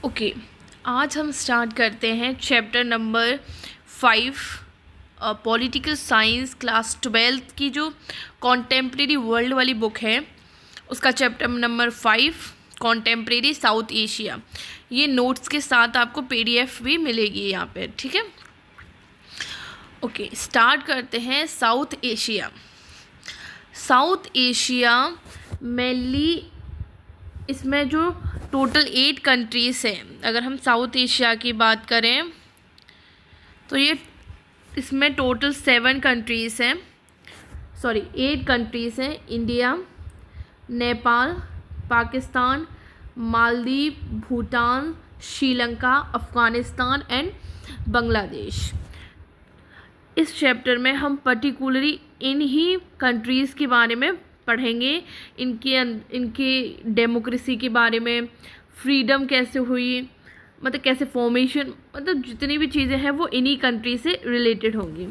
Okay, आज हम start करते हैं chapter number 5 political science class 12 की जो कॉन्टेम्प्रेरी वर्ल्ड वाली बुक है उसका chapter number 5 contemporary south Asia. ये नोट्स के साथ आपको पीडीएफ भी मिलेगी यहाँ पे, ठीक है। ओके, स्टार्ट करते हैं। South Asia. South Asia mainly इसमें जो टोटल 8 कंट्रीज़ हैं, अगर हम साउथ एशिया की बात करें तो ये इसमें टोटल 7 कंट्रीज़ हैं, 8 कंट्रीज़ हैं। India, Nepal, Pakistan, Maldives, Bhutan, Sri Lanka, Afghanistan and Bangladesh. इस चैप्टर में हम पर्टिकुलरली इन ही कंट्रीज़ के बारे में पढ़ेंगे, इनके डेमोक्रेसी के बारे में, फ्रीडम कैसे हुई, मतलब कैसे फॉर्मेशन, मतलब जितनी भी चीज़ें हैं वो इन्हीं कंट्री से रिलेटेड होंगी।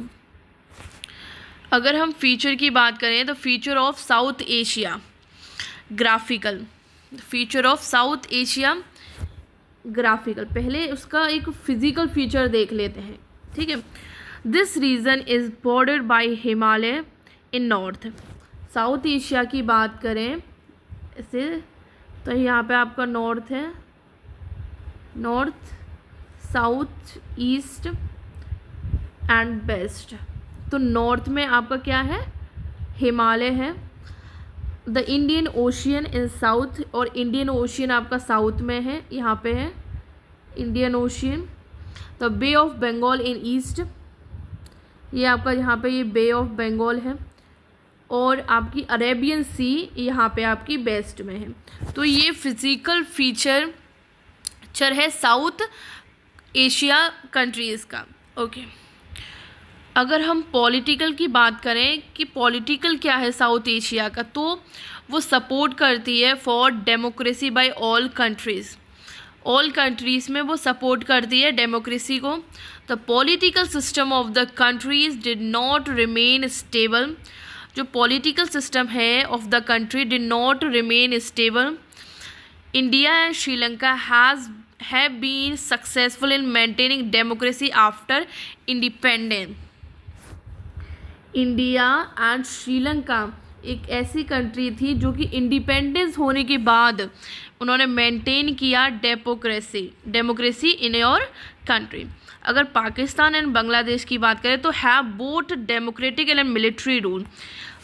अगर हम फीचर की बात करें तो feature of South Asia graphical. Feature of South Asia graphical, पहले उसका एक फिजिकल फीचर देख लेते हैं, ठीक है। This region is bordered by Himalaya in north. South Asia की बात करें ऐसे तो यहाँ पे आपका नॉर्थ है, north, south, east and west. तो नॉर्थ में आपका क्या है, हिमालय है। The Indian Ocean in south, और इंडियन ओशियन आपका साउथ में है, यहाँ पे है Indian Ocean. The bay of Bengal in east, ये आपका यहाँ पे ये बे ऑफ बंगाल है, और आपकी अरेबियन सी यहाँ पे आपकी वेस्ट में है। तो ये फिज़िकल फीचर है साउथ एशिया कंट्रीज़ का। ओके, अगर हम पॉलिटिकल की बात करें कि पॉलिटिकल क्या है साउथ एशिया का, तो वो सपोर्ट करती है for democracy by all countries. All countries में वो सपोर्ट करती है डेमोक्रेसी को। The political system of the countries did not remain stable. जो पॉलिटिकल सिस्टम है of the country did not remain stable. India and Sri Lanka have been successful in maintaining democracy after independence. India and Sri Lanka एक ऐसी country थी जो कि independence होने के बाद उन्होंने मेंटेन किया डेमोक्रेसी इन योर कंट्री। अगर पाकिस्तान एंड बांग्लादेश की बात करें तो have both democratic and military rule.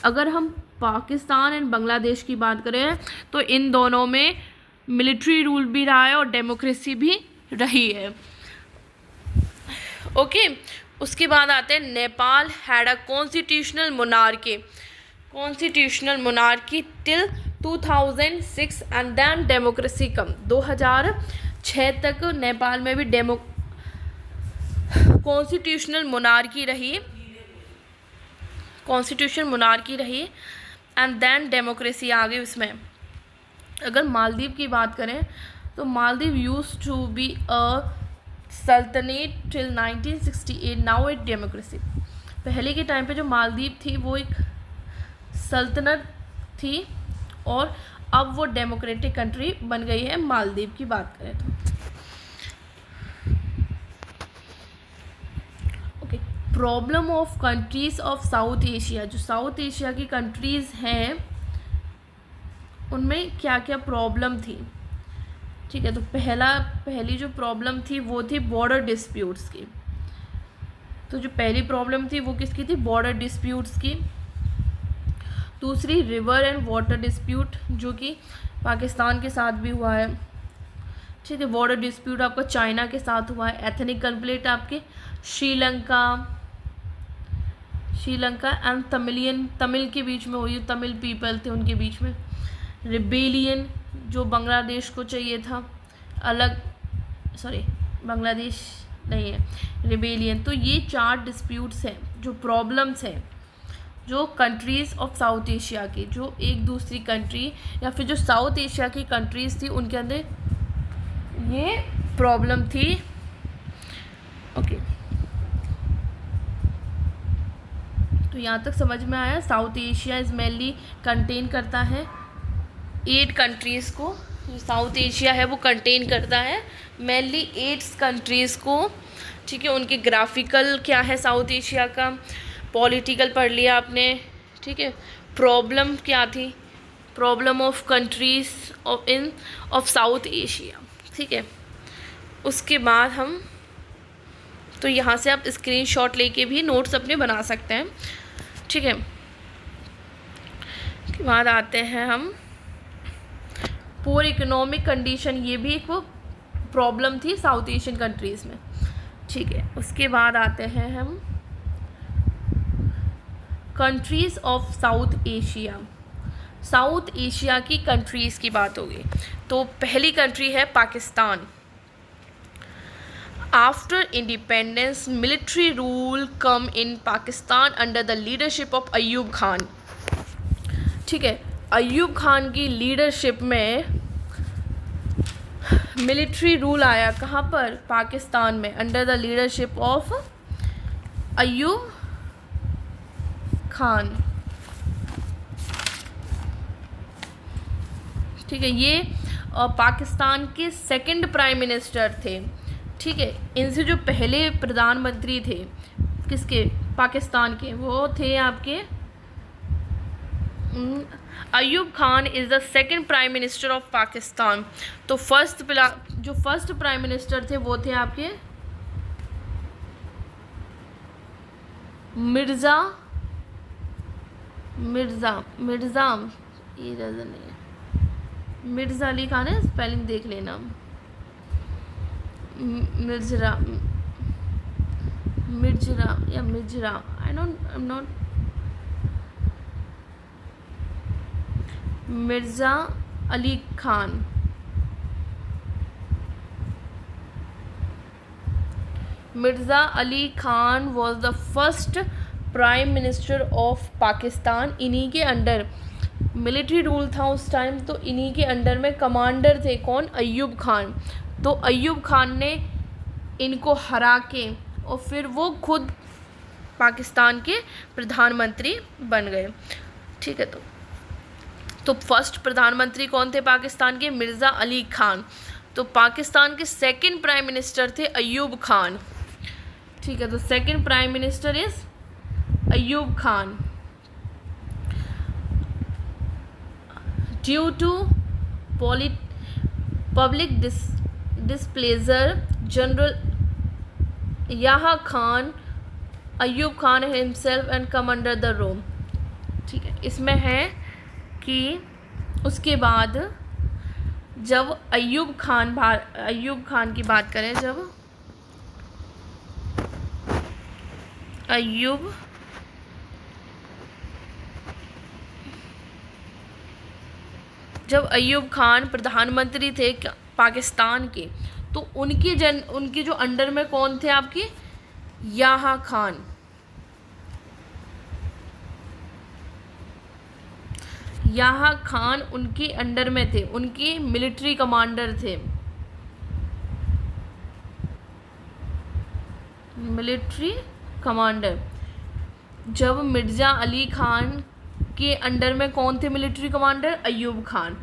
अगर हम पाकिस्तान एंड बांग्लादेश की बात करें तो इन दोनों में मिलिट्री रूल भी रहा है और डेमोक्रेसी भी रही है। ओके, उसके बाद आते हैं Nepal had a constitutional monarchy till 2006 and then democracy come. 2006 तक नेपाल में भी कॉन्स्टिट्यूशनल मोनार्की रही एंड देन डेमोक्रेसी आ गई उसमें। अगर मालदीव की बात करें तो Maldives used to be a sultanate till 1968, now it democracy. पहले के टाइम पे जो मालदीव थी वो एक सल्तनत थी और अब वो डेमोक्रेटिक कंट्री बन गई है। मालदीव की बात करें तो okay, problem of countries of South Asia. जो साउथ एशिया की कंट्रीज़ हैं उनमें क्या क्या प्रॉब्लम थी, ठीक है। तो पहली जो प्रॉब्लम थी वो थी बॉर्डर डिस्प्यूट्स की। तो जो पहली प्रॉब्लम थी वो किसकी थी, बॉर्डर डिस्प्यूट्स की। दूसरी रिवर एंड वाटर डिस्प्यूट, जो कि पाकिस्तान के साथ भी हुआ है, ठीक है। बॉर्डर डिस्प्यूट आपका चाइना के साथ हुआ है। एथनिक कन्फ्लिक्ट आपके श्रीलंका एंड तमिल के बीच में हुई, तमिल पीपल थे उनके बीच में। रिबेलियन जो बांग्लादेश को चाहिए था अलग, बांग्लादेश नहीं है, रिबेलियन। तो ये 4 डिस्प्यूट्स हैं, जो प्रॉब्लम्स हैं, जो कंट्रीज़ ऑफ साउथ एशिया की, जो एक दूसरी कंट्री या फिर जो साउथ एशिया की कंट्रीज़ थी उनके अंदर ये प्रॉब्लम थी। ओके, तो यहाँ तक समझ में आया। South Asia is mainly contain करता है 8 कंट्रीज़ को, जो साउथ एशिया है वो कंटेन करता है मेनली 8 कंट्रीज़ को, ठीक है। उनके ग्राफिकल क्या है साउथ एशिया का, पॉलिटिकल पढ़ लिया आपने, ठीक है। प्रॉब्लम क्या थी, problem of countries of South Asia, ठीक है। उसके बाद हम तो यहाँ से आप स्क्रीनशॉट लेके भी नोट्स अपने बना सकते हैं, ठीक है। उसके बाद आते हैं हम पुअर इकोनॉमिक कंडीशन, ये भी एक वो प्रॉब्लम थी साउथ एशियन कंट्रीज़ में, ठीक है। उसके बाद आते हैं हम countries of South Asia, South Asia की कंट्रीज़ की बात होगी। तो पहली कंट्री है Pakistan. After independence military rule come in Pakistan under the leadership of Ayub Khan, ठीक है। अयूब खान की लीडरशिप में मिलिट्री रूल आया, कहाँ पर, पाकिस्तान में, under the leadership of Ayub Khan, ठीक है। ये पाकिस्तान के सेकंड प्राइम मिनिस्टर थे, ठीक है। इनसे जो पहले प्रधानमंत्री थे किसके, पाकिस्तान के, वो थे आपके Ayub Khan is the second prime minister of Pakistan. तो जो फर्स्ट प्राइम मिनिस्टर थे वो थे आपके मिर्ज़ा ये नहीं है, मिर्ज़ा अली खान है, स्पेलिंग देख लेना, मिर्ज़ा या Mirza, I am not, Mirza Ali Khan, Mirza Ali Khan was the first prime minister of Pakistan. इन्हीं के अंडर मिलिट्री रूल था उस टाइम, तो इन्हीं के अंडर में कमांडर थे कौन, अयूब खान। तो अयूब खान ने इनको हरा के और फिर वो खुद पाकिस्तान के प्रधानमंत्री बन गए, ठीक है। तो फर्स्ट प्रधानमंत्री कौन थे पाकिस्तान के, मिर्ज़ा अली खान। तो पाकिस्तान के सेकंड प्राइम मिनिस्टर थे अयूब खान, ठीक है। तो second prime minister is Ayub Khan. Due to public displeasure general Yahya Khan Ayub Khan himself and come under the room, ठीक है। इसमें है कि उसके बाद जब अयूब खान की बात करें, जब अयूब खान प्रधानमंत्री थे पाकिस्तान के, तो उनके जो अंडर में कौन थे आपके, याहा खान। याहा खान उनके अंडर में थे, उनके मिलिट्री कमांडर थे, मिलिट्री कमांडर। जब मिर्ज़ा अली खान के अंडर में कौन थे मिलिट्री कमांडर, अयूब खान,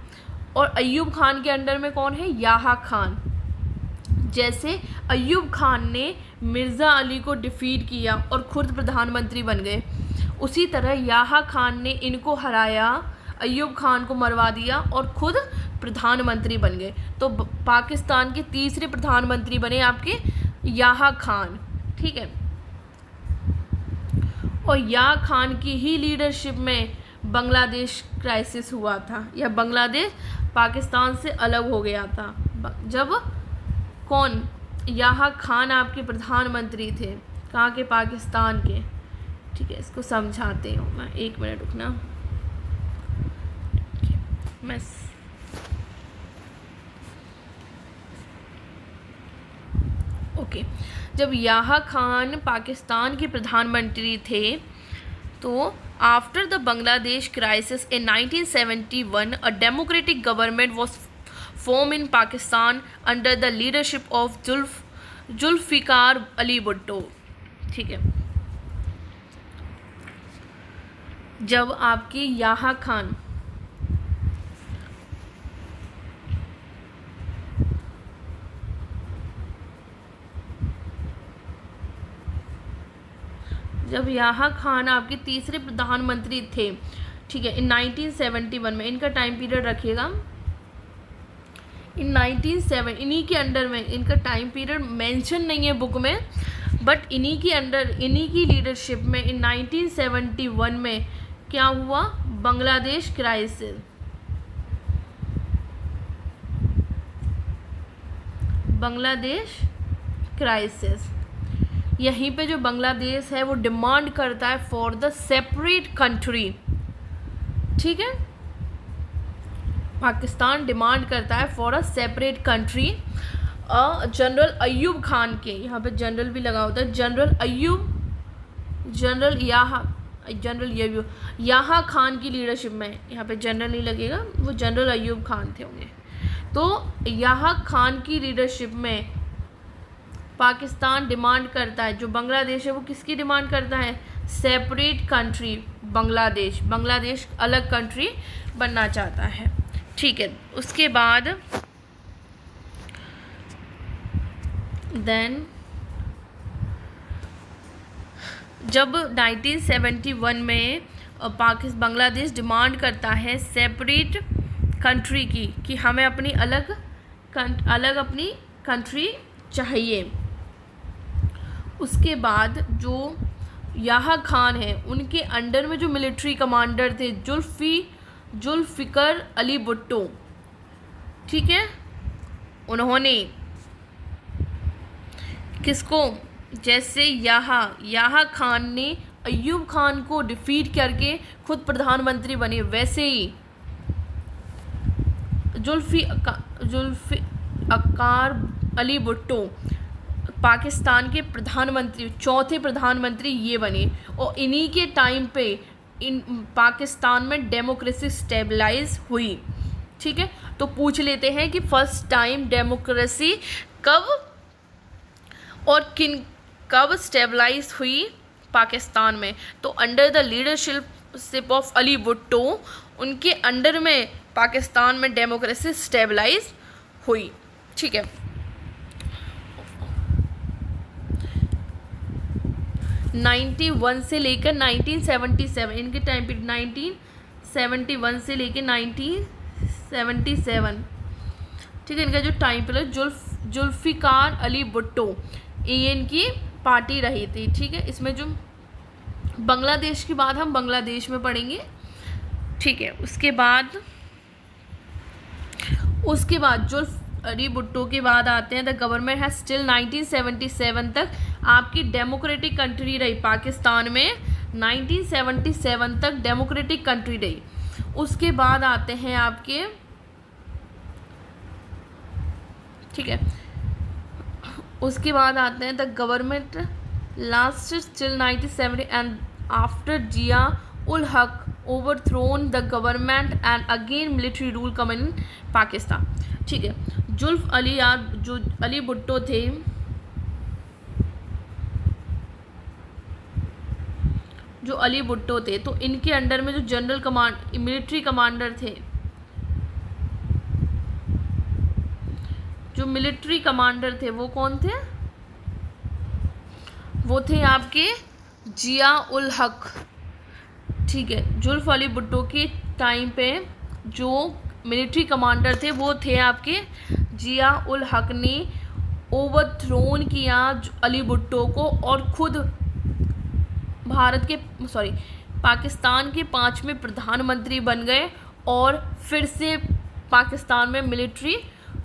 और अयूब खान के अंडर में कौन है, याहा खान। जैसे अयूब खान ने मिर्ज़ा अली को डिफीट किया और खुद प्रधानमंत्री बन गए, उसी तरह याहा खान ने इनको हराया, अयूब खान को मरवा दिया और खुद प्रधानमंत्री बन गए। तो पाकिस्तान के तीसरे प्रधानमंत्री बने आपके याहा खान, ठीक है। और याहा खान की ही लीडरशिप में बांग्लादेश क्राइसिस हुआ था, या बांग्लादेश पाकिस्तान से अलग हो गया था, जब कौन, याहा खान आपके प्रधानमंत्री थे, कहाँ के, पाकिस्तान के, ठीक है। इसको समझाते हूँ मैं, 1 मिनट रुकना, मैं ओके। जब याहा खान पाकिस्तान के प्रधानमंत्री थे, तो after the Bangladesh crisis in 1971 a democratic government was form in Pakistan under the leadership of Zulfikar Ali Bhutto, ठीक है। जब आपकी याहा खान जब याहा खान आपके तीसरे प्रधानमंत्री थे, ठीक है, इन 1971 में, इनका टाइम पीरियड रखिएगा, इन 1907 इन्हीं के अंडर में, इनका टाइम पीरियड मेंशन नहीं है बुक में, बट इन्हीं के अंडर, इन्हीं की लीडरशिप में इन 1971 में क्या हुआ, बांग्लादेश क्राइसिस, बांग्लादेश क्राइसिस। यहीं पे जो बांग्लादेश है वो डिमांड करता है फॉर द सेपरेट कंट्री, ठीक है, पाकिस्तान डिमांड करता है for a separate country. General Ayub Khan के, यहाँ पे जनरल भी लगा होता है, जनरल याहा खान की लीडरशिप में, यहाँ पे जनरल नहीं लगेगा, वो जनरल अयूब खान थे होंगे। तो याहा खान की लीडरशिप में पाकिस्तान डिमांड करता है, जो बांग्लादेश है वो किसकी डिमांड करता है, सेपरेट कंट्री, बांग्लादेश अलग कंट्री बनना चाहता है, ठीक है। उसके बाद देन जब 1971 में बांग्लादेश डिमांड करता है सेपरेट कंट्री की, कि हमें अपनी अलग अपनी कंट्री चाहिए, उसके बाद जो याहा खान है उनके अंडर में जो मिलिट्री कमांडर थे जुल्फ़िकर अली भुट्टो, ठीक है, उन्होंने किसको, जैसे याहा खान ने अयूब खान को डिफीट करके खुद प्रधानमंत्री बने, वैसे ही जुल्फ़िकार अली भुट्टो पाकिस्तान के प्रधानमंत्री, चौथे प्रधानमंत्री ये बने, और इन्हीं के टाइम पे इन पाकिस्तान में डेमोक्रेसी स्टेबलाइज हुई, ठीक है। तो पूछ लेते हैं कि फर्स्ट टाइम डेमोक्रेसी कब स्टेबलाइज हुई पाकिस्तान में, तो under the leadership of Ali Bhutto, उनके अंडर में पाकिस्तान में डेमोक्रेसी स्टेबलाइज हुई, ठीक है। 91 से लेकर 1977, इनके टाइम पीरियड 1971 से लेकर 1977, ठीक है। इनका जो टाइम पीरियड जुल्फ़िकार अली भुट्टो, ये इनकी पार्टी रही थी, ठीक है। इसमें जो बांग्लादेश की बात हम बांग्लादेश में पढ़ेंगे, ठीक है। उसके बाद जुल्फ़ अली भुट्टो के बाद आते हैं द गवर्नमेंट हैज स्टिल 1977 तक आपकी डेमोक्रेटिक कंट्री रही पाकिस्तान में, 1977 तक डेमोक्रेटिक कंट्री रही। उसके बाद आते हैं आपके, ठीक है, उसके बाद आते हैं the government last still 1970 and after Zia ul Haq overthrown the government and again military rule come in Pakistan, ठीक है। जुल्फ अली भुट्टो थे, जो अली भुट्टो थे, तो इनके अंडर में जो मिलिट्री कमांडर थे, जो मिलिट्री कमांडर थे वो कौन थे, वो थे आपके जिया उल हक, ठीक है। जुल्फ अली भुट्टो के टाइम पे जो मिलिट्री कमांडर थे वो थे आपके जिया उल हक ने ओवरथ्रोन किया अली भुट्टो को, और खुद पाकिस्तान के 5वें प्रधानमंत्री बन गए, और फिर से पाकिस्तान में मिलिट्री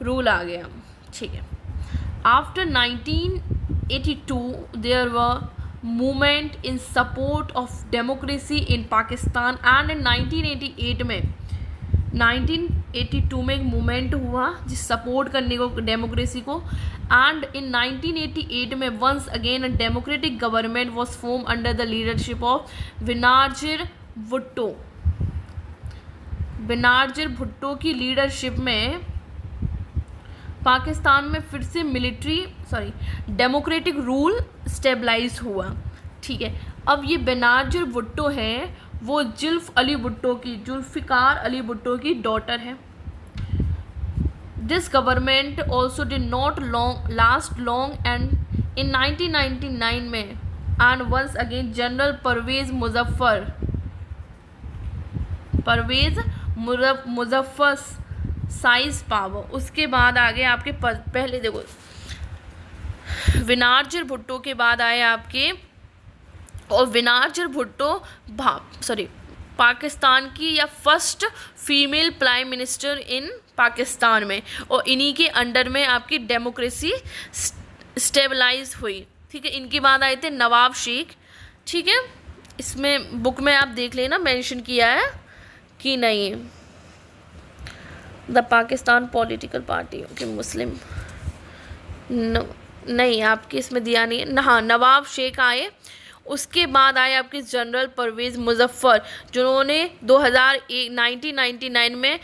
रूल आ गया, ठीक है। After 1982 there were movement in support of democracy in Pakistan, and in 1982 में एक मूवमेंट हुआ जिस सपोर्ट करने को डेमोक्रेसी को, एंड इन 1988 में once again a democratic government was form under the leadership of Benazir Bhutto की लीडरशिप में पाकिस्तान में फिर से डेमोक्रेटिक रूल स्टेबलाइज हुआ, ठीक है। अब ये बेनजीर भुट्टो है, वो जुल्फ़िकार अली भुट्टो की डॉटर है। This government also did not last long, and in 1999 में and once again general Parvez Muzaffar seize power. उसके बाद आगे आपके पहले देखो विनार्जर भुट्टो के बाद आए आपके, और विनार्जर भुट्टो पाकिस्तान की या first female prime minister in Pakistan में, और इन्हीं के अंडर में आपकी डेमोक्रेसी स्टेबलाइज हुई। ठीक है, इनके बाद आए थे नवाब शेख। ठीक है, इसमें बुक में आप देख लेना मेंशन किया है कि नहीं। The Pakistan political party okay Muslim नहीं आपके इसमें दिया नहीं है। हाँ, नवाब शेख आए। उसके बाद आए आपके जनरल परवेज मुजफ्फर, जिन्होंने 1999 में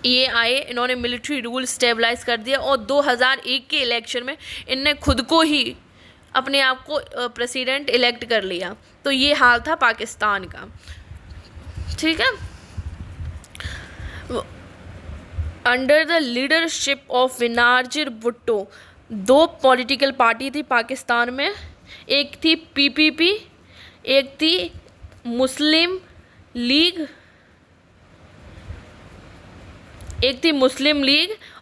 ये आए। इन्होंने मिलिट्री रूल स्टेबलाइज कर दिया, और 2001 के इलेक्शन में इनने खुद को ही अपने आप को प्रेसिडेंट इलेक्ट कर लिया। तो ये हाल था पाकिस्तान का। ठीक है, अंडर द लीडरशिप ऑफ विनार्जर भुट्टो 2 पॉलिटिकल पार्टी थी पाकिस्तान में, एक थी पीपीपी, एक थी मुस्लिम लीग,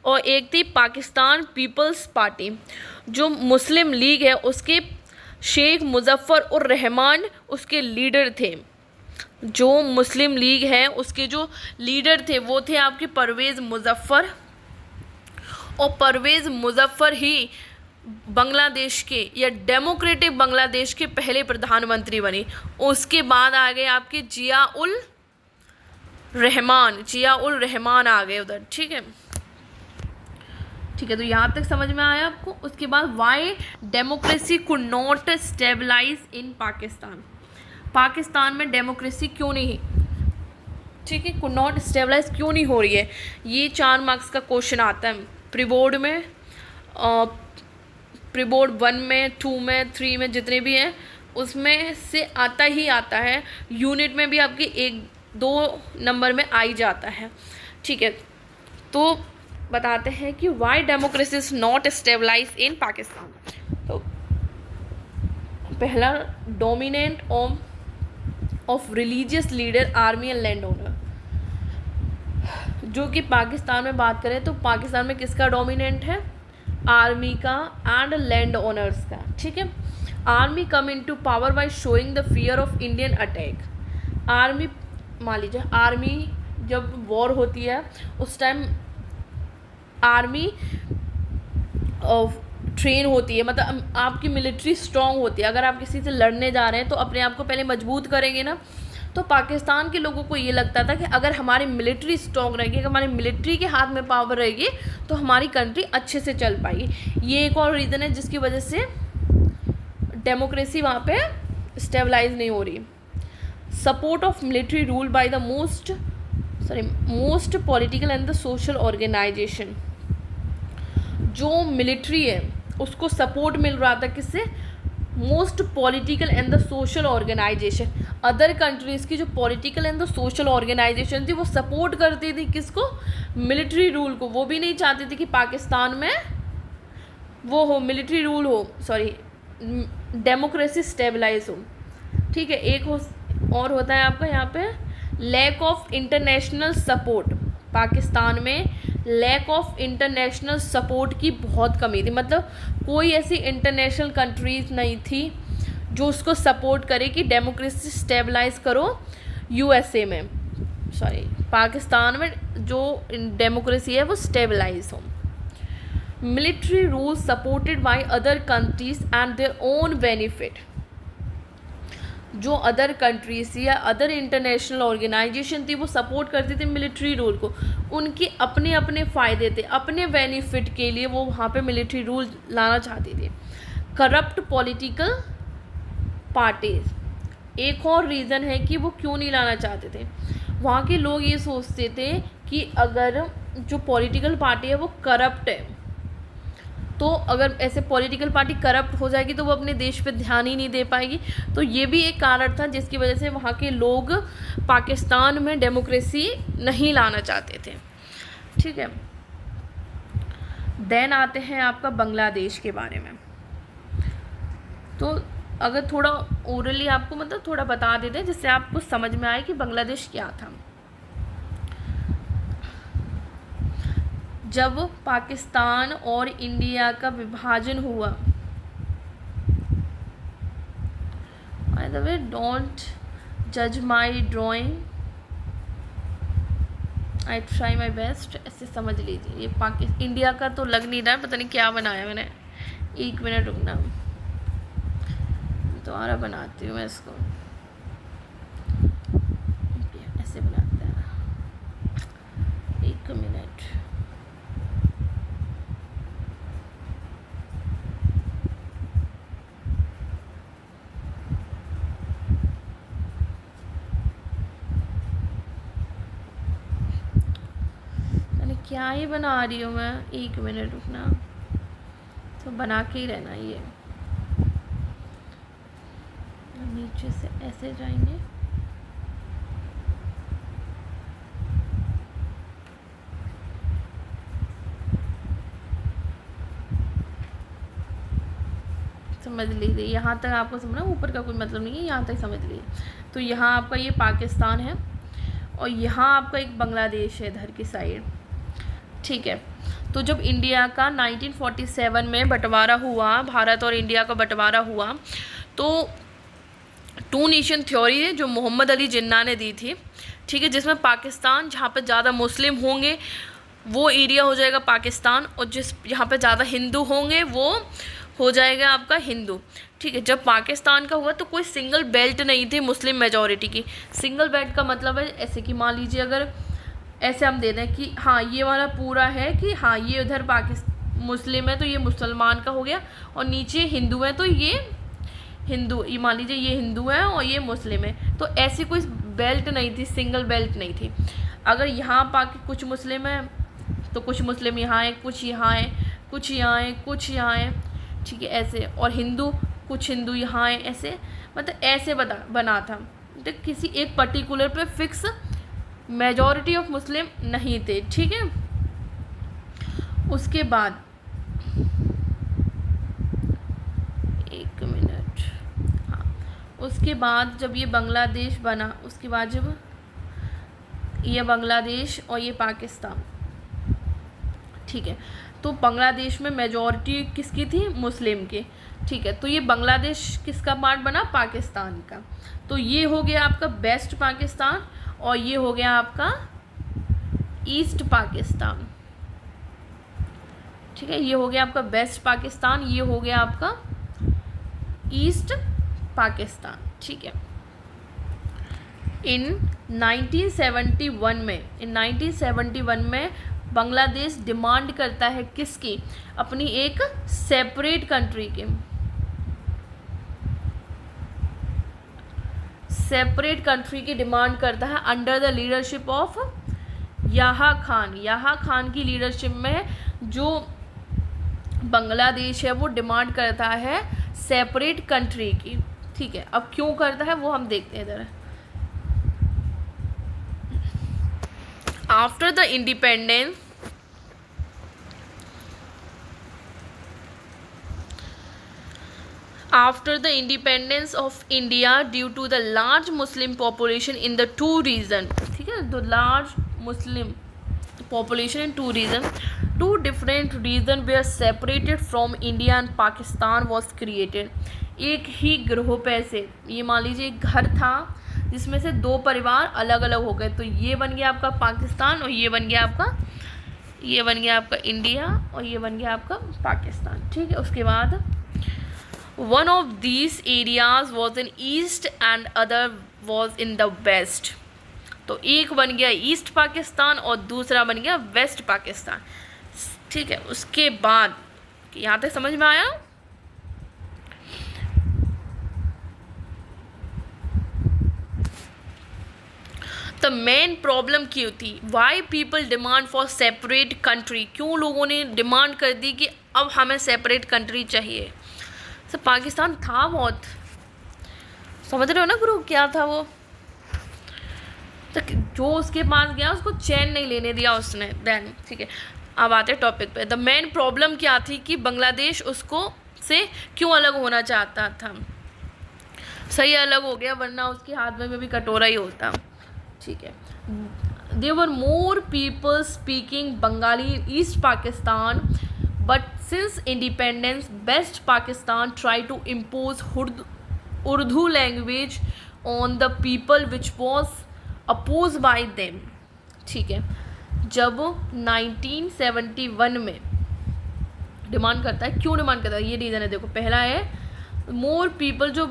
और एक थी पाकिस्तान पीपल्स पार्टी। जो मुस्लिम लीग है उसके शेख मुजफ्फर और रहमान उसके लीडर थे। जो मुस्लिम लीग है उसके जो लीडर थे वो थे आपके परवेज़ मुजफ्फर, और परवेज़ मुजफ्फर ही बांग्लादेश के या डेमोक्रेटिक बांग्लादेश के पहले प्रधानमंत्री बने। उसके बाद आ गए आपके जिया उल रहमान आ गए उधर। ठीक है, तो यहाँ तक समझ में आया आपको। उसके बाद why democracy could not stabilise in Pakistan में डेमोक्रेसी क्यों नहीं, ठीक है, कुड नॉट स्टेबलाइज क्यों नहीं हो रही है। ये 4 मार्क्स का क्वेश्चन आता है प्री बोर्ड में, प्री बोर्ड 1 में, 2 में, 3 में, जितने भी हैं उसमें से आता ही आता है। यूनिट में भी आपकी 1-2 नंबर में आ ही जाता है। ठीक है, तो बताते हैं कि why democracy is not stabilise in Pakistan. तो पहला, dominant of religious leader, army and land owner. जो कि पाकिस्तान में बात करें तो पाकिस्तान में किसका डोमिनेंट है, आर्मी का एंड लैंड ओनर्स का। ठीक है, army come into power by showing the fear of Indian attack. Army, मान लीजिए आर्मी जब वॉर होती है उस टाइम आर्मी ट्रेन होती है, मतलब आपकी मिलिट्री स्ट्रांग होती है। अगर आप किसी से लड़ने जा रहे हैं तो अपने आप को पहले मजबूत करेंगे ना। तो पाकिस्तान के लोगों को ये लगता था कि अगर हमारी मिलिट्री स्ट्रांग रहेगी, अगर हमारी मिलिट्री के हाथ में पावर रहेगी तो हमारी कंट्री अच्छे से चल पाएगी। ये एक और रीज़न है जिसकी वजह से डेमोक्रेसी वहाँ पे स्टेबलाइज नहीं हो रही। Support of military rule by the most political and the social organisation. जो मिलिट्री है उसको सपोर्ट मिल रहा था किससे, most political and the social organisation. Other countries की जो political and the social organisation थी वो सपोर्ट करती थी किसको, मिलिट्री रूल को। वो भी नहीं चाहती थी कि पाकिस्तान में वो हो, मिलिट्री रूल हो, डेमोक्रेसी स्टेबलाइज हो। ठीक है, एक और होता है आपका यहाँ पे lack of international support. Pakistan में लैक ऑफ इंटरनेशनल सपोर्ट की बहुत कमी थी, मतलब कोई ऐसी इंटरनेशनल कंट्रीज़ नहीं थी जो उसको सपोर्ट करे कि डेमोक्रेसी स्टेबलाइज करो। यूएसए में पाकिस्तान में जो डेमोक्रेसी है वो स्टेबलाइज हो। Military rule supported by other countries and their own benefit. जो अदर कंट्रीज या अदर इंटरनेशनल ऑर्गेनाइजेशन थी वो सपोर्ट करती थी मिलिट्री रूल को, उनके अपने अपने फ़ायदे थे, अपने बेनिफिट के लिए वो वहाँ पे मिलिट्री रूल लाना चाहती थी। करप्ट पॉलिटिकल पार्टीज एक और रीज़न है कि वो क्यों नहीं लाना चाहते थे। वहाँ के लोग ये सोचते थे कि अगर जो पॉलिटिकल पार्टी है वो करप्ट है, तो अगर ऐसे पॉलिटिकल पार्टी करप्ट हो जाएगी तो वो अपने देश पे ध्यान ही नहीं दे पाएगी। तो ये भी एक कारण था जिसकी वजह से वहाँ के लोग पाकिस्तान में डेमोक्रेसी नहीं लाना चाहते थे। ठीक है, देन आते हैं आपका बांग्लादेश के बारे में। तो अगर थोड़ा ओरली आपको मतलब थोड़ा बता देते हैं जिससे आपको समझ में आए कि बांग्लादेश क्या था। जब पाकिस्तान और इंडिया का विभाजन हुआ, बाय द वे डोंट जज माई drawing, I try my best, ऐसे समझ लीजिए। ये इंडिया का तो लग नहीं रहा है, पता नहीं क्या बनाया मैंने। एक मिनट रुकना, दोबारा बनाती हूँ मैं इसको। ऐसे बनाते हैं, एक मिनट। क्या ही बना रही हूँ मैं, एक मिनट रुकना, तो बना के ही रहना। ये नीचे से ऐसे जाएंगे, समझ लीजिए। यहाँ तक आपको समझना, ऊपर का कोई मतलब नहीं है, यहाँ तक समझ लीजिए। तो यहाँ आपका ये पाकिस्तान है और यहाँ आपका एक बांग्लादेश है इधर की साइड, ठीक है। तो जब इंडिया का 1947 में बंटवारा हुआ, भारत और इंडिया का बंटवारा हुआ, तो टू नेशन थ्योरी है जो मोहम्मद अली जिन्ना ने दी थी, ठीक है, जिसमें पाकिस्तान जहाँ पे ज़्यादा मुस्लिम होंगे वो एरिया हो जाएगा पाकिस्तान, और जहाँ पे ज़्यादा हिंदू होंगे वो हो जाएगा आपका हिंदू, ठीक है। जब पाकिस्तान का हुआ तो कोई सिंगल बेल्ट नहीं थी मुस्लिम मेजॉरिटी की। सिंगल बेल्ट का मतलब है ऐसे कि मान लीजिए अगर ऐसे हम दे दें कि हाँ ये वाला पूरा है कि हाँ ये उधर मुस्लिम है तो ये मुसलमान का हो गया, और नीचे हिंदू है तो ये हिंदू, ये मान लीजिए ये हिंदू है और ये मुस्लिम है। तो ऐसी कोई बेल्ट नहीं थी, सिंगल बेल्ट नहीं थी। अगर यहाँ कुछ मुस्लिम है तो कुछ मुस्लिम यहाँ है, कुछ यहाँ है, कुछ यहाँ है, कुछ यहाँ है, ठीक है, ऐसे। और कुछ हिंदू यहाँ है, ऐसे मतलब ऐसे बना था। तो किसी एक पर्टिकुलर पे फिक्स मेजॉरिटी ऑफ मुस्लिम नहीं थे, ठीक है। उसके बाद एक मिनट, हाँ, उसके बाद जब ये बांग्लादेश बना, उसके बाद जब ये बांग्लादेश और ये पाकिस्तान, ठीक है, तो बांग्लादेश में मेजॉरिटी किसकी थी? मुस्लिम की, ठीक है। तो ये बांग्लादेश किसका पार्ट बना? पाकिस्तान का। तो ये हो गया आपका वेस्ट पाकिस्तान और ये हो गया आपका ईस्ट पाकिस्तान, ठीक है। ये हो गया आपका वेस्ट पाकिस्तान, ये हो गया आपका ईस्ट पाकिस्तान, ठीक है। इन 1971 में बांग्लादेश डिमांड करता है किसकी? अपनी एक सेपरेट कंट्री की, सेपरेट कंट्री की डिमांड करता है अंडर द लीडरशिप ऑफ याहा खान। याहा खान की लीडरशिप में जो बांग्लादेश है वो डिमांड करता है सेपरेट कंट्री की, ठीक है। अब क्यों करता है वो हम देखते हैं इधर। After the independence of India due to the large Muslim population in the two region, ठीक है, the large Muslim population in two region, two different region were separated from India and Pakistan was created। एक ही ग्रह पे से, ये मान लीजिए एक घर था जिसमें से दो परिवार अलग अलग हो गए, तो ये बन गया आपका पाकिस्तान और ये बन गया आपका इंडिया और ये बन गया आपका पाकिस्तान, ठीक है। उसके बाद one of these areas was in east and other was in the west। तो एक बन गया ईस्ट पाकिस्तान और दूसरा बन गया वेस्ट पाकिस्तान, ठीक है। उसके बाद यहाँ तक समझ में आया? तो मेन प्रॉब्लम क्यों थी? Why people demand for separate country, क्यों लोगों ने डिमांड कर दी कि अब हमें सेपरेट कंट्री चाहिए? तो पाकिस्तान था बहुत, समझ रहे हो ना गुरु, क्या था वो? तो जो उसके पास गया उसको चैन नहीं लेने दिया उसने, देन ठीक है। अब आते टॉपिक पे। द मेन प्रॉब्लम क्या थी कि बांग्लादेश उसको से क्यों अलग होना चाहता था? सही अलग हो गया, वरना उसके हाथ में भी कटोरा ही होता। ठीक है। There were more people speaking Bengali in East Pakistan, but since independence, West Pakistan tried to impose Urdu language on the people, which was opposed by them. ठीक है। जब 1971 में डिमांड करता है, क्यों डिमांड करता है, ये रीज़न है। देखो, पहला है मोर पीपल जो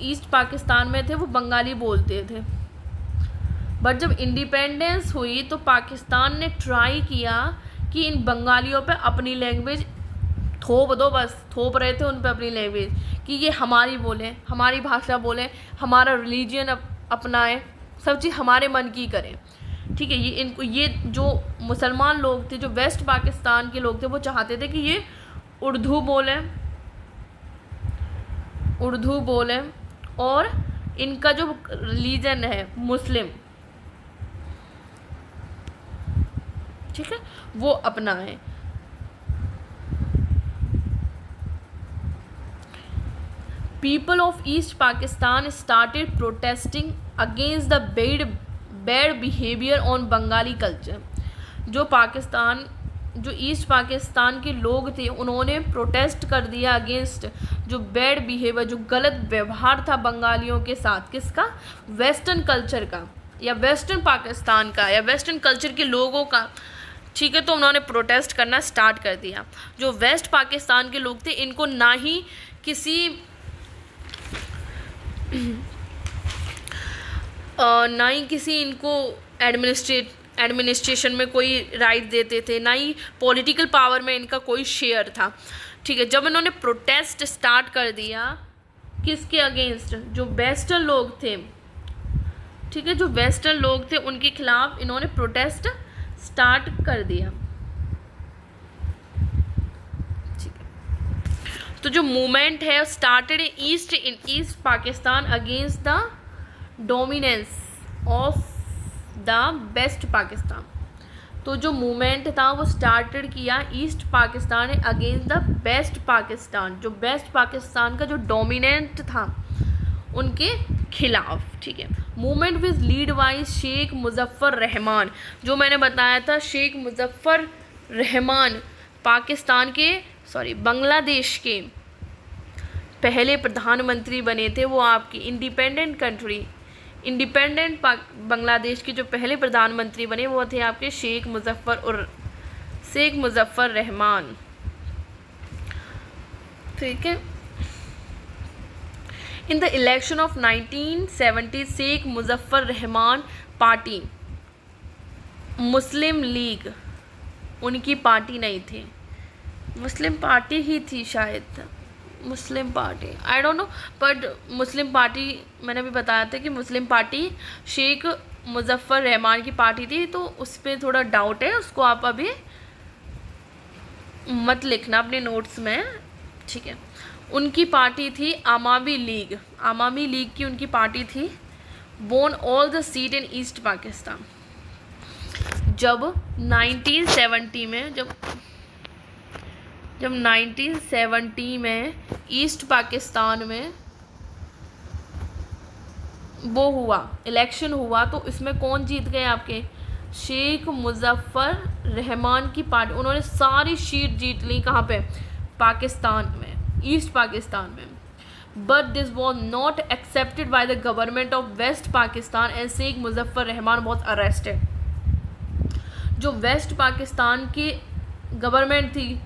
ईस्ट पाकिस्तान में थे वो बंगाली बोलते थे, बट जब इंडिपेंडेंस हुई तो पाकिस्तान ने ट्राई किया कि इन बंगालियों पे अपनी लैंग्वेज थोप दो, बस थोप रहे थे उन पे अपनी लैंग्वेज कि ये हमारी बोलें, हमारी भाषा बोलें, हमारा रिलीजियन अपनाएं, सब चीज़ हमारे मन की करें। ठीक है। ये जो मुसलमान लोग थे, जो वेस्ट पाकिस्तान के लोग थे, वो चाहते थे कि ये उर्दू बोलें और इनका जो रिलीजन है मुस्लिम, ठीक है, वो अपनाएं। People of East Pakistan started protesting against the bad behavior on Bengali culture. जो ईस्ट पाकिस्तान के लोग थे उन्होंने प्रोटेस्ट कर दिया अगेंस्ट जो बैड बिहेवियर, जो गलत व्यवहार था बंगालियों के साथ। किसका? वेस्टर्न कल्चर का, या वेस्टर्न पाकिस्तान का, या वेस्टर्न कल्चर के लोगों का। ठीक है। तो उन्होंने प्रोटेस्ट करना स्टार्ट कर दिया। जो वेस्ट पाकिस्तान के लोग थे इनको ना ही किसी इनको एडमिनिस्ट्रेशन में कोई राइट देते थे, ना ही पॉलिटिकल पावर में इनका कोई शेयर था। ठीक है। जब इन्होंने प्रोटेस्ट स्टार्ट कर दिया, किसके अगेंस्ट? जो वेस्टर्न लोग थे। ठीक है। जो वेस्टर्न लोग थे उनके खिलाफ इन्होंने प्रोटेस्ट स्टार्ट कर दिया। ठीक है। तो जो मूवमेंट है started in East Pakistan against the dominance of the West Pakistan. तो जो मूवमेंट था वो स्टार्टेड किया ईस्ट पाकिस्तान ने अगेंस्ट द वेस्ट पाकिस्तान, जो वेस्ट पाकिस्तान का जो डोमिनेंट था उनके खिलाफ। ठीक है। Movement was lead by Sheikh Muzaffar Rahman. जो मैंने बताया था, शेख मुजफ्फर रहमान बांग्लादेश के पहले प्रधानमंत्री बने थे। वो आपकी इंडिपेंडेंट बांग्लादेश के जो पहले प्रधानमंत्री बने वो थे आपके शेख मुजफ्फर रहमान। ठीक है। In the election of 1970 Sheikh Muzaffar Rahman party, Muslim League उनकी पार्टी नहीं थी, मुस्लिम पार्टी ही थी शायद, Muslim party, I don't know, but Muslim party मैंने भी बताया था कि मुस्लिम पार्टी शेख मुजफ्फर रहमान की पार्टी थी। तो उस पर थोड़ा डाउट है, उसको आप अभी मत लिखना अपने नोट्स में। ठीक है। उनकी पार्टी थी आवामी लीग की उनकी पार्टी थी। वोन all the seat in East Pakistan. जब 1970 में जब 1970 में ईस्ट पाकिस्तान में वो हुआ, इलेक्शन हुआ, तो इसमें कौन जीत गए? आपके शेख मुजफ्फर रहमान की पार्टी। उन्होंने सारी सीट जीत ली। कहाँ पे? पाकिस्तान में, ईस्ट पाकिस्तान में। But this was not accepted by the government of West Pakistan and Sheikh Muzaffar Rahman was arrested. जो वेस्ट पाकिस्तान की गवर्नमेंट थी,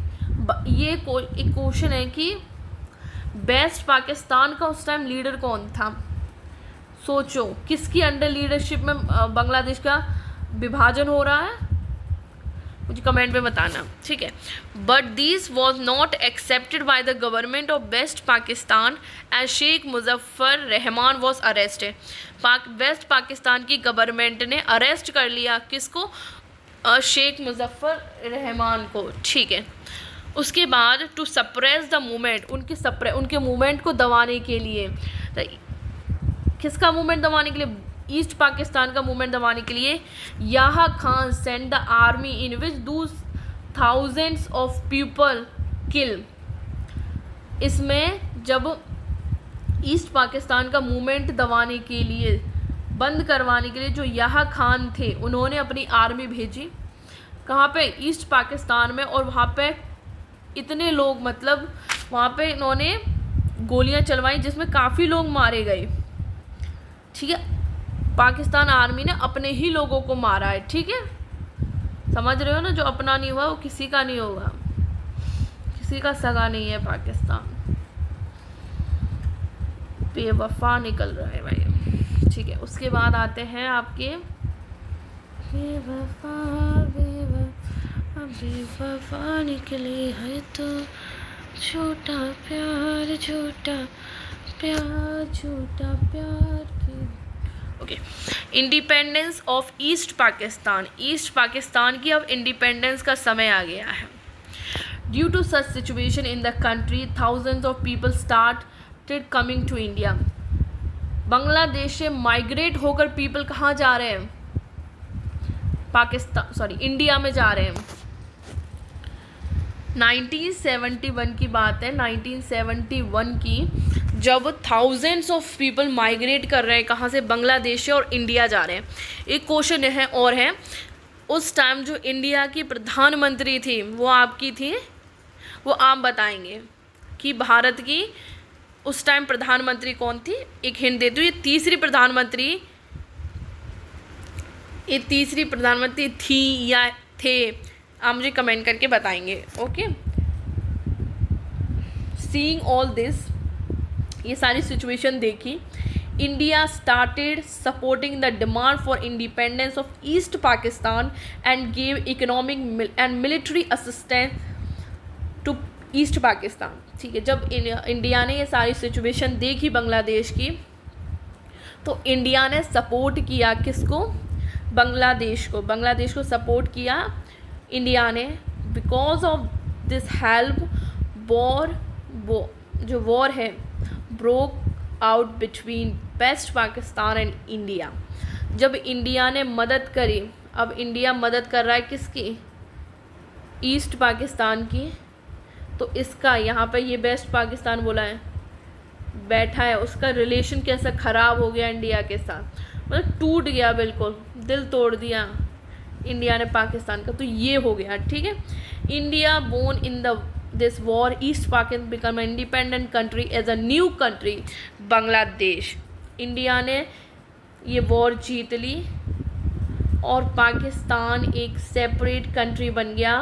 ये एक क्वेश्चन है कि वेस्ट पाकिस्तान का उस टाइम लीडर कौन था? सोचो, किसकी अंडर लीडरशिप में बांग्लादेश का विभाजन हो रहा है? मुझे कमेंट में बताना। ठीक है। But this was not accepted by the government of West Pakistan and Sheikh Muzaffar Rahman was arrested. West Pakistan की गवर्नमेंट ने अरेस्ट कर लिया किसको? शेख मुजफ्फर रहमान को। ठीक है। उसके बाद टू सप्रेस द मूवमेंट, उनके मूवमेंट को दबाने के लिए, किसका मूवमेंट दबाने के लिए? ईस्ट पाकिस्तान का मूवमेंट दबाने के लिए Yahya Khan send the army in which दूस थाउजेंड्स ऑफ पीपल किल। इसमें जब ईस्ट पाकिस्तान का मूवमेंट दबाने के लिए, बंद करवाने के लिए जो याह खान थे, उन्होंने अपनी आर्मी भेजी कहाँ पे, ईस्ट पाकिस्तान में। और वहाँ पे इतने लोग, मतलब वहाँ पे इन्होंने गोलियां चलवाई जिसमें काफ़ी लोग मारे गए। ठीक है, पाकिस्तान आर्मी ने अपने ही लोगों को मारा है। ठीक है, समझ रहे हो ना, जो अपना नहीं हुआ वो किसी का नहीं होगा, किसी का सगा नहीं है पाकिस्तान। बेवफा निकल रहा है भाई। ठीक है, उसके बाद आते हैं आपके बेवफा, बेवफा बेवफा निकली है तो छोटा प्यार, छोटा प्यार, छोटा प्यार की। Okay, independence of East Pakistan. East Pakistan की अब इंडिपेंडेंस का समय आ गया है। Due to such situation in the country, thousands of people started coming to India. Bangladesh से माइग्रेट होकर पीपल कहाँ जा रहे हैं, इंडिया में जा रहे हैं। 1971 की बात है, 1971 की, जब थाउजेंड्स ऑफ पीपल माइग्रेट कर रहे हैं, कहाँ से, बांग्लादेश से, और इंडिया जा रहे हैं। एक क्वेश्चन है और है, उस टाइम जो इंडिया की प्रधानमंत्री थी वो आपकी थी, वो आप बताएंगे कि भारत की उस टाइम प्रधानमंत्री कौन थी। एक हिंट देती हूँ, ये तीसरी प्रधानमंत्री थी या थे, आप मुझे कमेंट करके बताएंगे। ओके, सीइंग ऑल दिस, ये सारी सिचुएशन देखी, India started supporting the demand for independence of East Pakistan and gave economic and military assistance to East Pakistan. ठीक है, जब इंडिया ने ये सारी सिचुएशन देखी बांग्लादेश की, तो इंडिया ने सपोर्ट किया किसको, बांग्लादेश को सपोर्ट किया इंडिया ने। बिकॉज ऑफ दिस हेल्प, जो वॉर है broke out between West Pakistan and India. जब इंडिया ने मदद करी, अब इंडिया मदद कर रहा है किसकी, ईस्ट पाकिस्तान की, तो इसका यहाँ पे ये वेस्ट पाकिस्तान बोला है, बैठा है, उसका रिलेशन कैसा ख़राब हो गया इंडिया के साथ, मतलब टूट गया, बिल्कुल दिल तोड़ दिया इंडिया ने पाकिस्तान का, तो ये हो गया। ठीक है, India born in this war, East Pakistan become independent country as a new country Bangladesh. India ने ये वॉर जीत ली और पाकिस्तान एक सेपरेट कंट्री बन गया,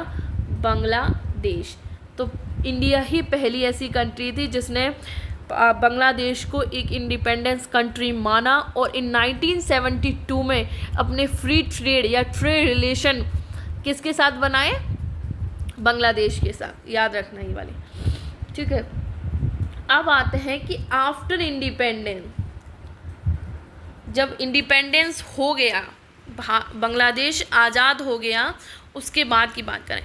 बांग्लादेश। तो इंडिया ही पहली ऐसी कंट्री थी जिसने बांग्लादेश को एक इंडिपेंडेंस कंट्री माना, और इन 1972 में अपने फ्री ट्रेड या ट्रेड रिलेशन किसके साथ बनाए, बांग्लादेश के साथ, याद रखना ये वाली। ठीक है, अब आते हैं कि आफ्टर इंडिपेंडेंस, जब इंडिपेंडेंस हो गया, बांग्लादेश आज़ाद हो गया, उसके बाद की बात करें।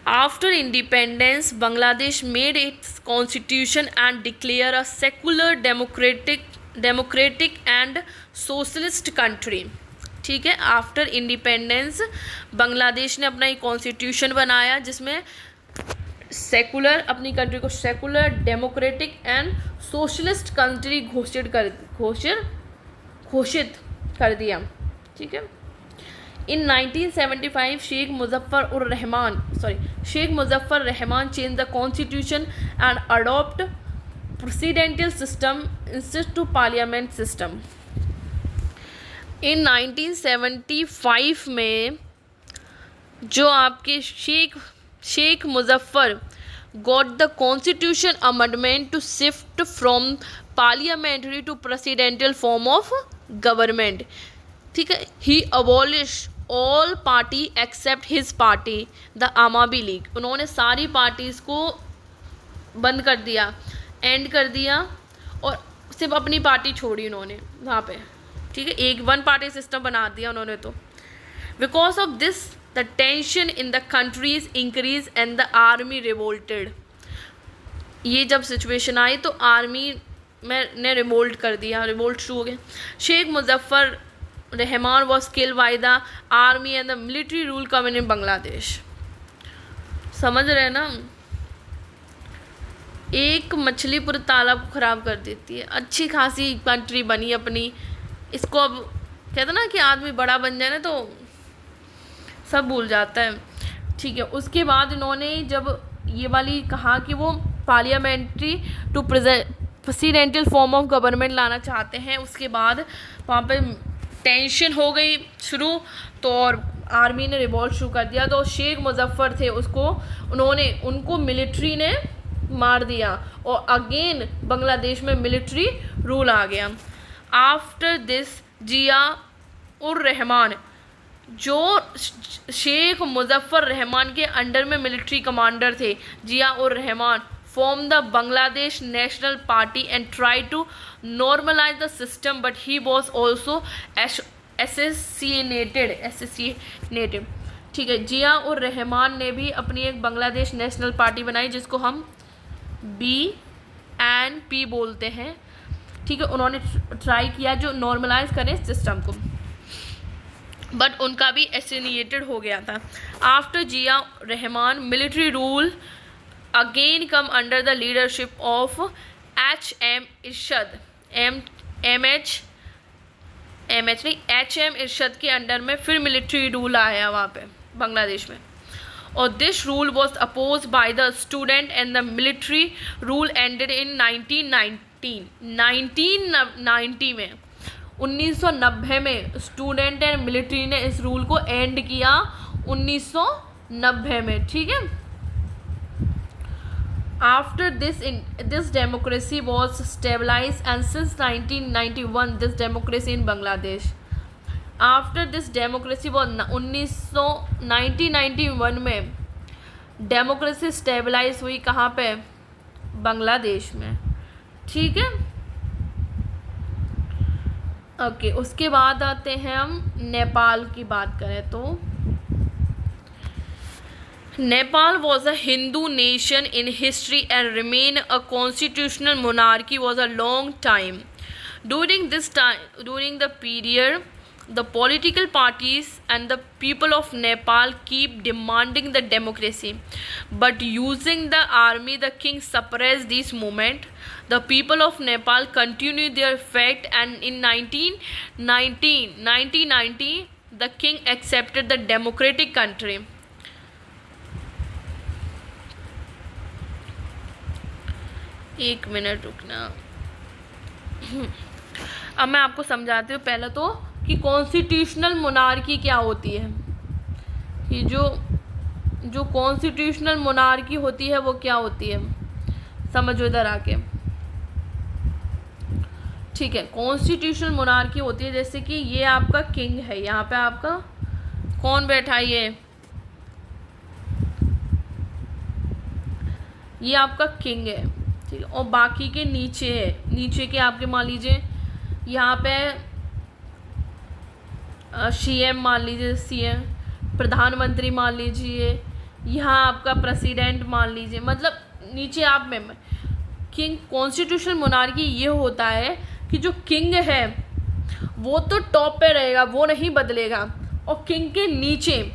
After independence, Bangladesh made its constitution and declared a secular, democratic and socialist country. ठीक है, आफ्टर इंडिपेंडेंस बांग्लादेश ने अपना एक कॉन्स्टिट्यूशन बनाया जिसमें सेकुलर, अपनी कंट्री को secular, democratic and socialist country घोषित कर दिया। ठीक है, In 1975, Sheikh Muzaffar Rahman changed the constitution and adopt presidential system instead to parliament system. In 1975 में जो आपके Sheikh Muzaffar got the constitution amendment to shift from parliamentary to presidential form of government. ठीक है, he abolished all party except his party the Awami League. उन्होंने सारी parties को बंद कर दिया, एंड कर दिया, और सिर्फ अपनी पार्टी छोड़ी उन्होंने वहाँ पे। ठीक है, एक वन पार्टी सिस्टम बना दिया उन्होंने। तो because of this the tension in the countries increase and the army revolted. ये जब सिचुएशन आई तो आर्मी ने रिवोल्ट कर दिया, रिवोल्ट शुरू हो गया। Sheikh Muzaffar Rahman was killed by the army and the military rule coming in Bangladesh। समझ रहे ना, एक मछली पूरे तालाब को ख़राब कर देती है। अच्छी खासी कंट्री बनी अपनी, इसको अब कहते ना कि आदमी बड़ा बन जाए ना तो सब भूल जाता है। ठीक है, उसके बाद इन्होंने जब ये वाली कहा कि वो parliamentary to presidential form of government लाना चाहते हैं, उसके बाद वहाँ पे टेंशन हो गई शुरू, तो और आर्मी ने रिवॉल्ट शुरू कर दिया। तो शेख मुजफ्फर थे, उनको मिलिट्री ने मार दिया और अगेन बांग्लादेश में मिलिट्री रूल आ गया। आफ्टर दिस जिया उर रहमान, जो शेख मुजफ्फर रहमान के अंडर में मिलिट्री कमांडर थे, जिया उर Rahman formed the Bangladesh National Party and tried to normalize the system, but he was also assassinated। ठीक है, जिया उर रहमान ने भी अपनी एक बांग्लादेश नेशनल पार्टी बनाई जिसको हम BNP बोलते हैं। ठीक है, उन्होंने ट्राई किया जो नॉर्मलाइज करें सिस्टम को, बट उनका भी एसिनेटेड हो गया था। After Zia Rahman military rule again come under the leadership of HM Irshad, HM Irshad के अंडर में फिर मिलिट्री रूल आया वहाँ पे बांग्लादेश में। और this rule was oppose by the student and the military rule ended in 1990 में 1990 में स्टूडेंट एंड मिलिट्री ने इस रूल को एंड किया 1990 में। ठीक है, after this democracy was stabilized and since 1991 this democracy in Bangladesh, after this democracy was 1991 में डेमोक्रेसी स्टेबलाइज हुई कहाँ पे? बांग्लादेश में। ठीक है, ओके। उसके बाद आते हैं हम नेपाल की बात करें तो Nepal was a Hindu nation in history and remained a constitutional monarchy was a long time. During the period, the political parties and the people of Nepal keep demanding the democracy, but using the army, the king suppressed this movement. The people of Nepal continued their fight, and in 1990, the king accepted the democratic country. एक minute रुकना, अब मैं आपको समझाती हूँ पहले तो कि कॉन्स्टिट्यूशनल मोनार्की क्या होती है। कि जो कॉन्स्टिट्यूशनल मोनार्की होती है वो क्या होती है, समझो इधर आके। ठीक है, कॉन्स्टिट्यूशनल मोनार्की होती है जैसे कि ये आपका किंग है, यहाँ पे आपका कौन बैठा है, ये आपका किंग है। ठीक है, और बाकी के नीचे के आपके मान लीजिए यहाँ पे CM मान लीजिए, CM प्रधानमंत्री मान लीजिए, यहाँ आपका प्रेसिडेंट मान लीजिए, मतलब नीचे आप में किंग। कॉन्स्टिट्यूशनल मोनार्की ये होता है कि जो किंग है वो तो टॉप पे रहेगा, वो नहीं बदलेगा, और किंग के नीचे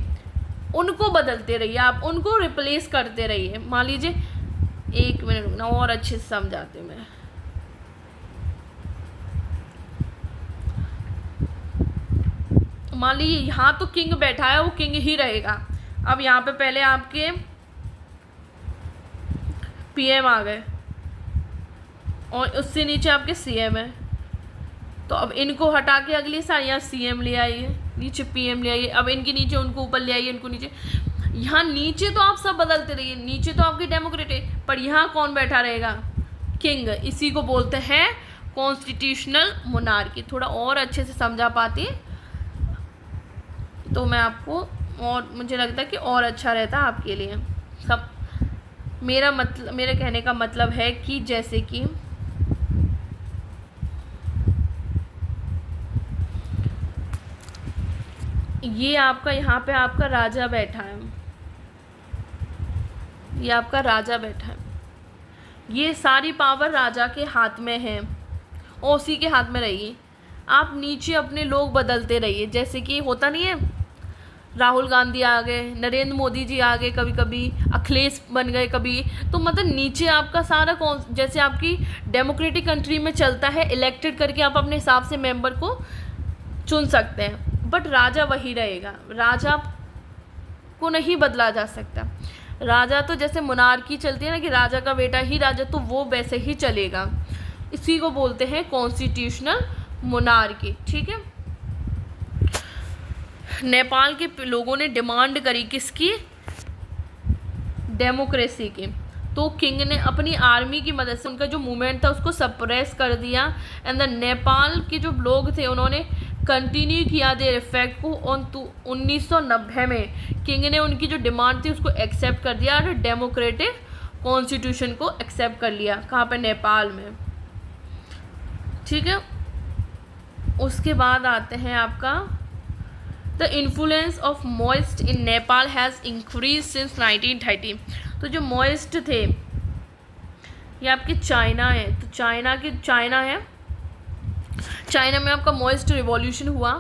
उनको बदलते रहिए, आप उनको रिप्लेस करते रहिए। मान लीजिए, एक मिनट रुकना और अच्छे से समझाते हूँ मैं। मान लीजिए यहाँ तो किंग बैठा है, वो किंग ही रहेगा। अब यहाँ पे पहले आपके PM आ गए और उससे नीचे आपके CM है, तो अब इनको हटा के अगली साल यहाँ CM ले आइए, नीचे PM ले आइए, अब इनके नीचे उनको ऊपर ले आइए, इनको नीचे। यहाँ नीचे तो आप सब बदलते रहिए, नीचे तो आपकी डेमोक्रेटिक, पर यहाँ कौन बैठा रहेगा? किंग। इसी को बोलते हैं कॉन्स्टिट्यूशनल मोनार्की। थोड़ा और अच्छे से समझा पाती तो मैं आपको, और मुझे लगता है कि और अच्छा रहता आपके लिए सब। मेरे कहने का मतलब है कि जैसे कि ये आपका यहाँ पे आपका राजा बैठा है, ये आपका राजा बैठा है, ये सारी पावर राजा के हाथ में है और उसी के हाथ में रहेगी। आप नीचे अपने लोग बदलते रहिए, जैसे कि होता नहीं है राहुल गांधी आ गए, नरेंद्र मोदी जी आ गए, कभी कभी अखिलेश बन गए कभी। तो मतलब नीचे आपका सारा कौन, जैसे आपकी डेमोक्रेटिक कंट्री में चलता है, इलेक्टेड करके आप अपने हिसाब से मेंबर को चुन सकते हैं, बट राजा वही रहेगा, राजा को नहीं बदला जा सकता। राजा तो जैसे मोनार्की चलती है ना कि राजा का बेटा ही राजा, तो वो वैसे ही चलेगा। इसी को बोलते हैं कॉन्स्टिट्यूशनल मोनार्की। ठीक है, नेपाल के लोगों ने डिमांड करी किसकी, डेमोक्रेसी की। तो किंग ने अपनी आर्मी की मदद से उनका जो मूवमेंट था उसको सप्रेस कर दिया, एंड द नेपाल के जो लोग थे उन्होंने कंटिन्यू किया देयर इफेक्ट को। 1990 में किंग ने उनकी जो डिमांड थी उसको एक्सेप्ट कर दिया और डेमोक्रेटिक कॉन्स्टिट्यूशन को एक्सेप्ट कर लिया। कहाँ पे, नेपाल में। ठीक है, उसके बाद आते हैं आपका the influence of moist in Nepal has increase since 1930। तो जो मोइस्ट थे ये आपके चाइना है, तो चाइना में आपका मोइस्ट रिवॉल्यूशन हुआ।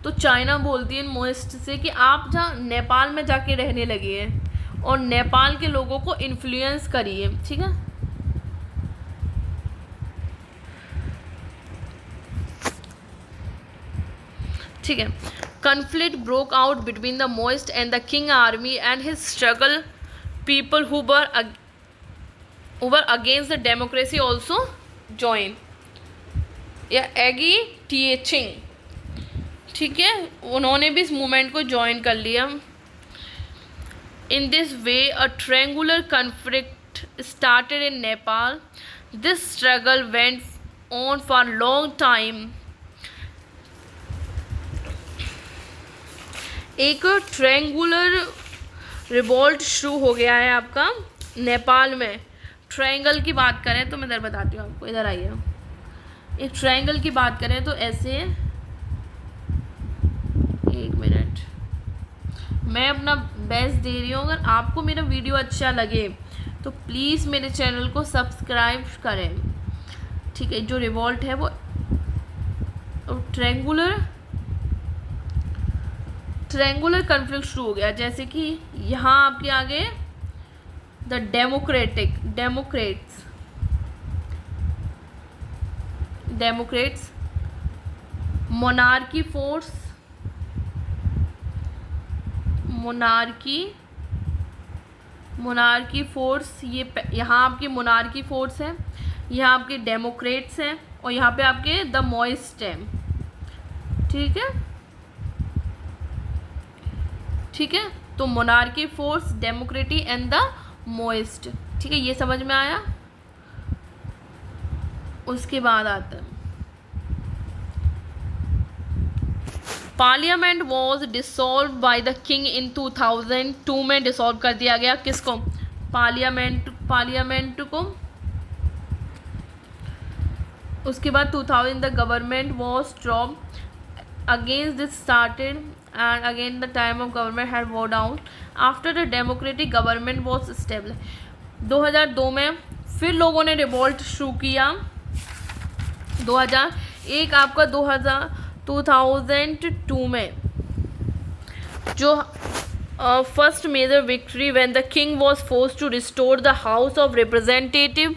तो चाइना बोलती है मोइस्ट से कि आप जहाँ नेपाल में जाके रहने लगे हैं और नेपाल के लोगों को इन्फ्लुएंस करिए। ठीक है, ठीक है। Conflict broke out between the Maoist and the King army and his struggle people who were against the democracy also joined. या एगी टिएचिंग, ठीक है, उन्होंने भी इस मूवमेंट को ज्वाइन कर लिया। In this way a triangular conflict started in Nepal. This struggle went on for a long time. एक ट्रायंगुलर रिवॉल्ट शुरू हो गया है आपका नेपाल में। ट्रायंगल की बात करें तो मैं इधर बताती हूँ आपको, इधर आइए। एक ट्रायंगल की बात करें तो ऐसे, एक मिनट, मैं अपना बेस्ट दे रही हूँ। अगर आपको मेरा वीडियो अच्छा लगे तो प्लीज़ मेरे चैनल को सब्सक्राइब करें। ठीक है, जो रिवॉल्ट है वो ट्रायंगुलर कन्फ्लिक्ट शुरू हो गया। जैसे कि यहाँ आपके आगे द डेमोक्रेट्स, मोनार्की फोर्स, ये यहाँ आपकी मोनार्की फोर्स है, यहाँ आपके डेमोक्रेट्स हैं और यहाँ पे आपके द मॉइस्ट है। ठीक है, ठीक है, तो monarchy force, democrats and the Maoist. ठीक है, ये समझ में आया। उसके बाद आता है parliament was dissolve by the king in 2002 में डिसॉल्व कर दिया गया। किसको, पार्लियामेंट को। उसके बाद 2000 the government was drop against this started and again the time of government had wore down after the democratic government was established. 2002 में फिर लोगों ने रिवॉल्ट शुरू किया। 2001 आपका 2002 में जो first major victory when the king was forced to restore the House of Representatives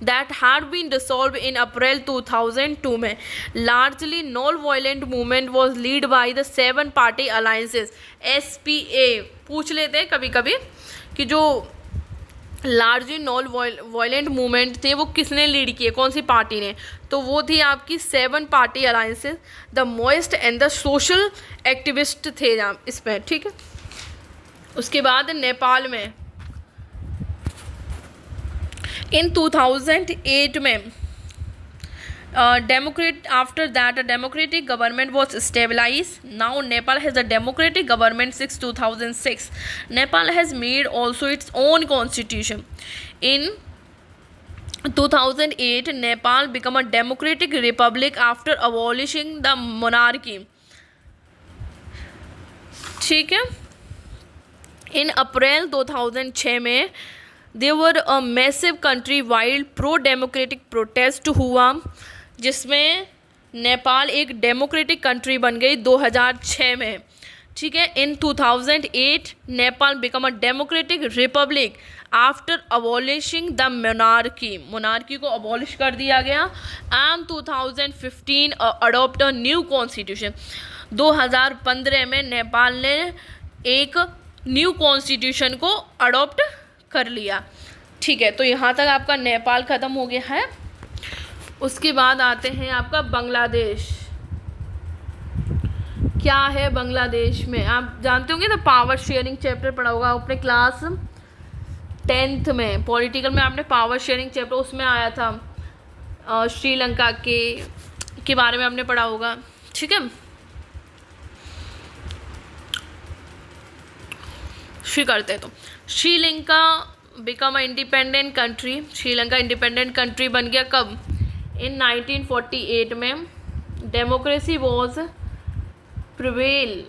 that had been dissolved in April 2002 में। Largely non-violent movement was led by the 7 party alliances SPA। पूछ लेते हैं कभी कभी कि जो लार्जली नॉन वायलेंट मूवमेंट थे वो किसने लीड किए, कौन सी पार्टी ने, तो वो थी आपकी 7 party alliances. The moist and the social activist थे इसमें। ठीक है, उसके बाद नेपाल में इन 2008 में after that a democratic government was stabilized. Now Nepal has a democratic government since 2006. Nepal has made also its own constitution. In 2008 Nepal became a democratic republic after abolishing the monarchy. ठीक है, इन अप्रैल 2006 में there were a massive country-wide pro-democratic protest हुआ जिसमें नेपाल एक democratic country बन गई 2006 में। ठीक है। इन 2008 Nepal become a democratic Republic after abolishing the monarchy को अबॉलिश कर दिया गया। And 2015 adopt a new constitution. 2015 में नेपाल ने एक न्यू कॉन्स्टिट्यूशन को अडॉप्ट कर लिया। ठीक है, तो यहाँ तक आपका नेपाल ख़त्म हो गया है। उसके बाद आते हैं आपका बांग्लादेश। क्या है बांग्लादेश में, आप जानते होंगे ना, पावर शेयरिंग चैप्टर पढ़ा होगा आपने क्लास 10th में। पॉलिटिकल में आपने पावर शेयरिंग चैप्टर, उसमें आया था श्रीलंका के बारे में आपने पढ़ा होगा। ठीक है, शुरू करते हैं। तो Sri Lanka become a independent country. Sri Lanka independent country बन गया कब? इन 1948 में। Democracy was prevail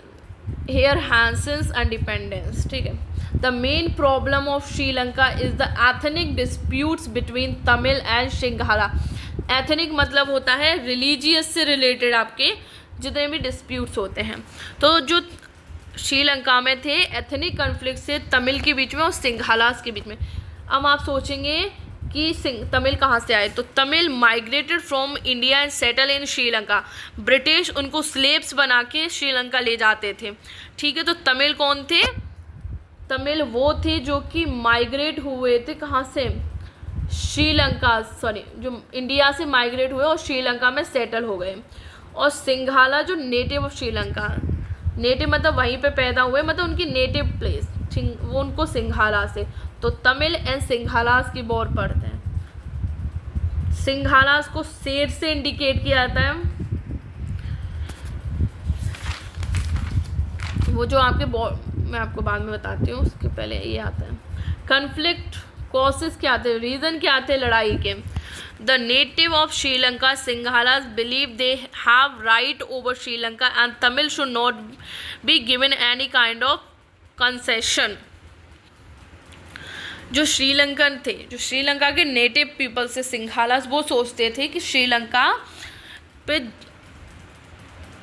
here since independence. ठीक है। The main problem of Sri Lanka is the ethnic disputes between Tamil and Sinhala. Ethnic मतलब होता है रिलीजियस से रिलेटेड आपके जितने भी डिस्प्यूट्स होते हैं। तो जो श्रीलंका में थे एथनिक कन्फ्लिक्ट से तमिल के बीच में और सिंघालास के बीच में। अब आप सोचेंगे कि तमिल कहाँ से आए, तो Tamil migrated from India and settle in Sri Lanka. British उनको स्लेव्स बना के श्रीलंका ले जाते थे। ठीक है, तो तमिल कौन थे? तमिल वो थे जो कि माइग्रेट हुए थे कहाँ से? श्रीलंका, जो इंडिया से माइग्रेट हुए और श्रीलंका में सेटल हो गए। और सिंघाला जो नेटिव ऑफ श्रीलंका, नेटिव मतलब वहीं पे पैदा हुए, मतलब उनकी नेटिव प्लेस, वो उनको सिंघाला से। तो तमिल एंड सिंघालास की बोर पढ़ते हैं। सिंघालास को शेर से इंडिकेट किया जाता है। वो जो आपके मैं आपको बाद में बताती हूँ, उसके पहले ये आता है कन्फ्लिक्ट कॉजेस क्या थे, रीज़न क्या थे लड़ाई के। The native of Sri Lanka Sinhalas believe they have right over Sri Lanka and Tamil should not be given any kind of concession. जो श्रीलंकन थे, जो श्रीलंका के नेटिव पीपल से सिंघालास, वो सोचते थे कि श्रीलंका पे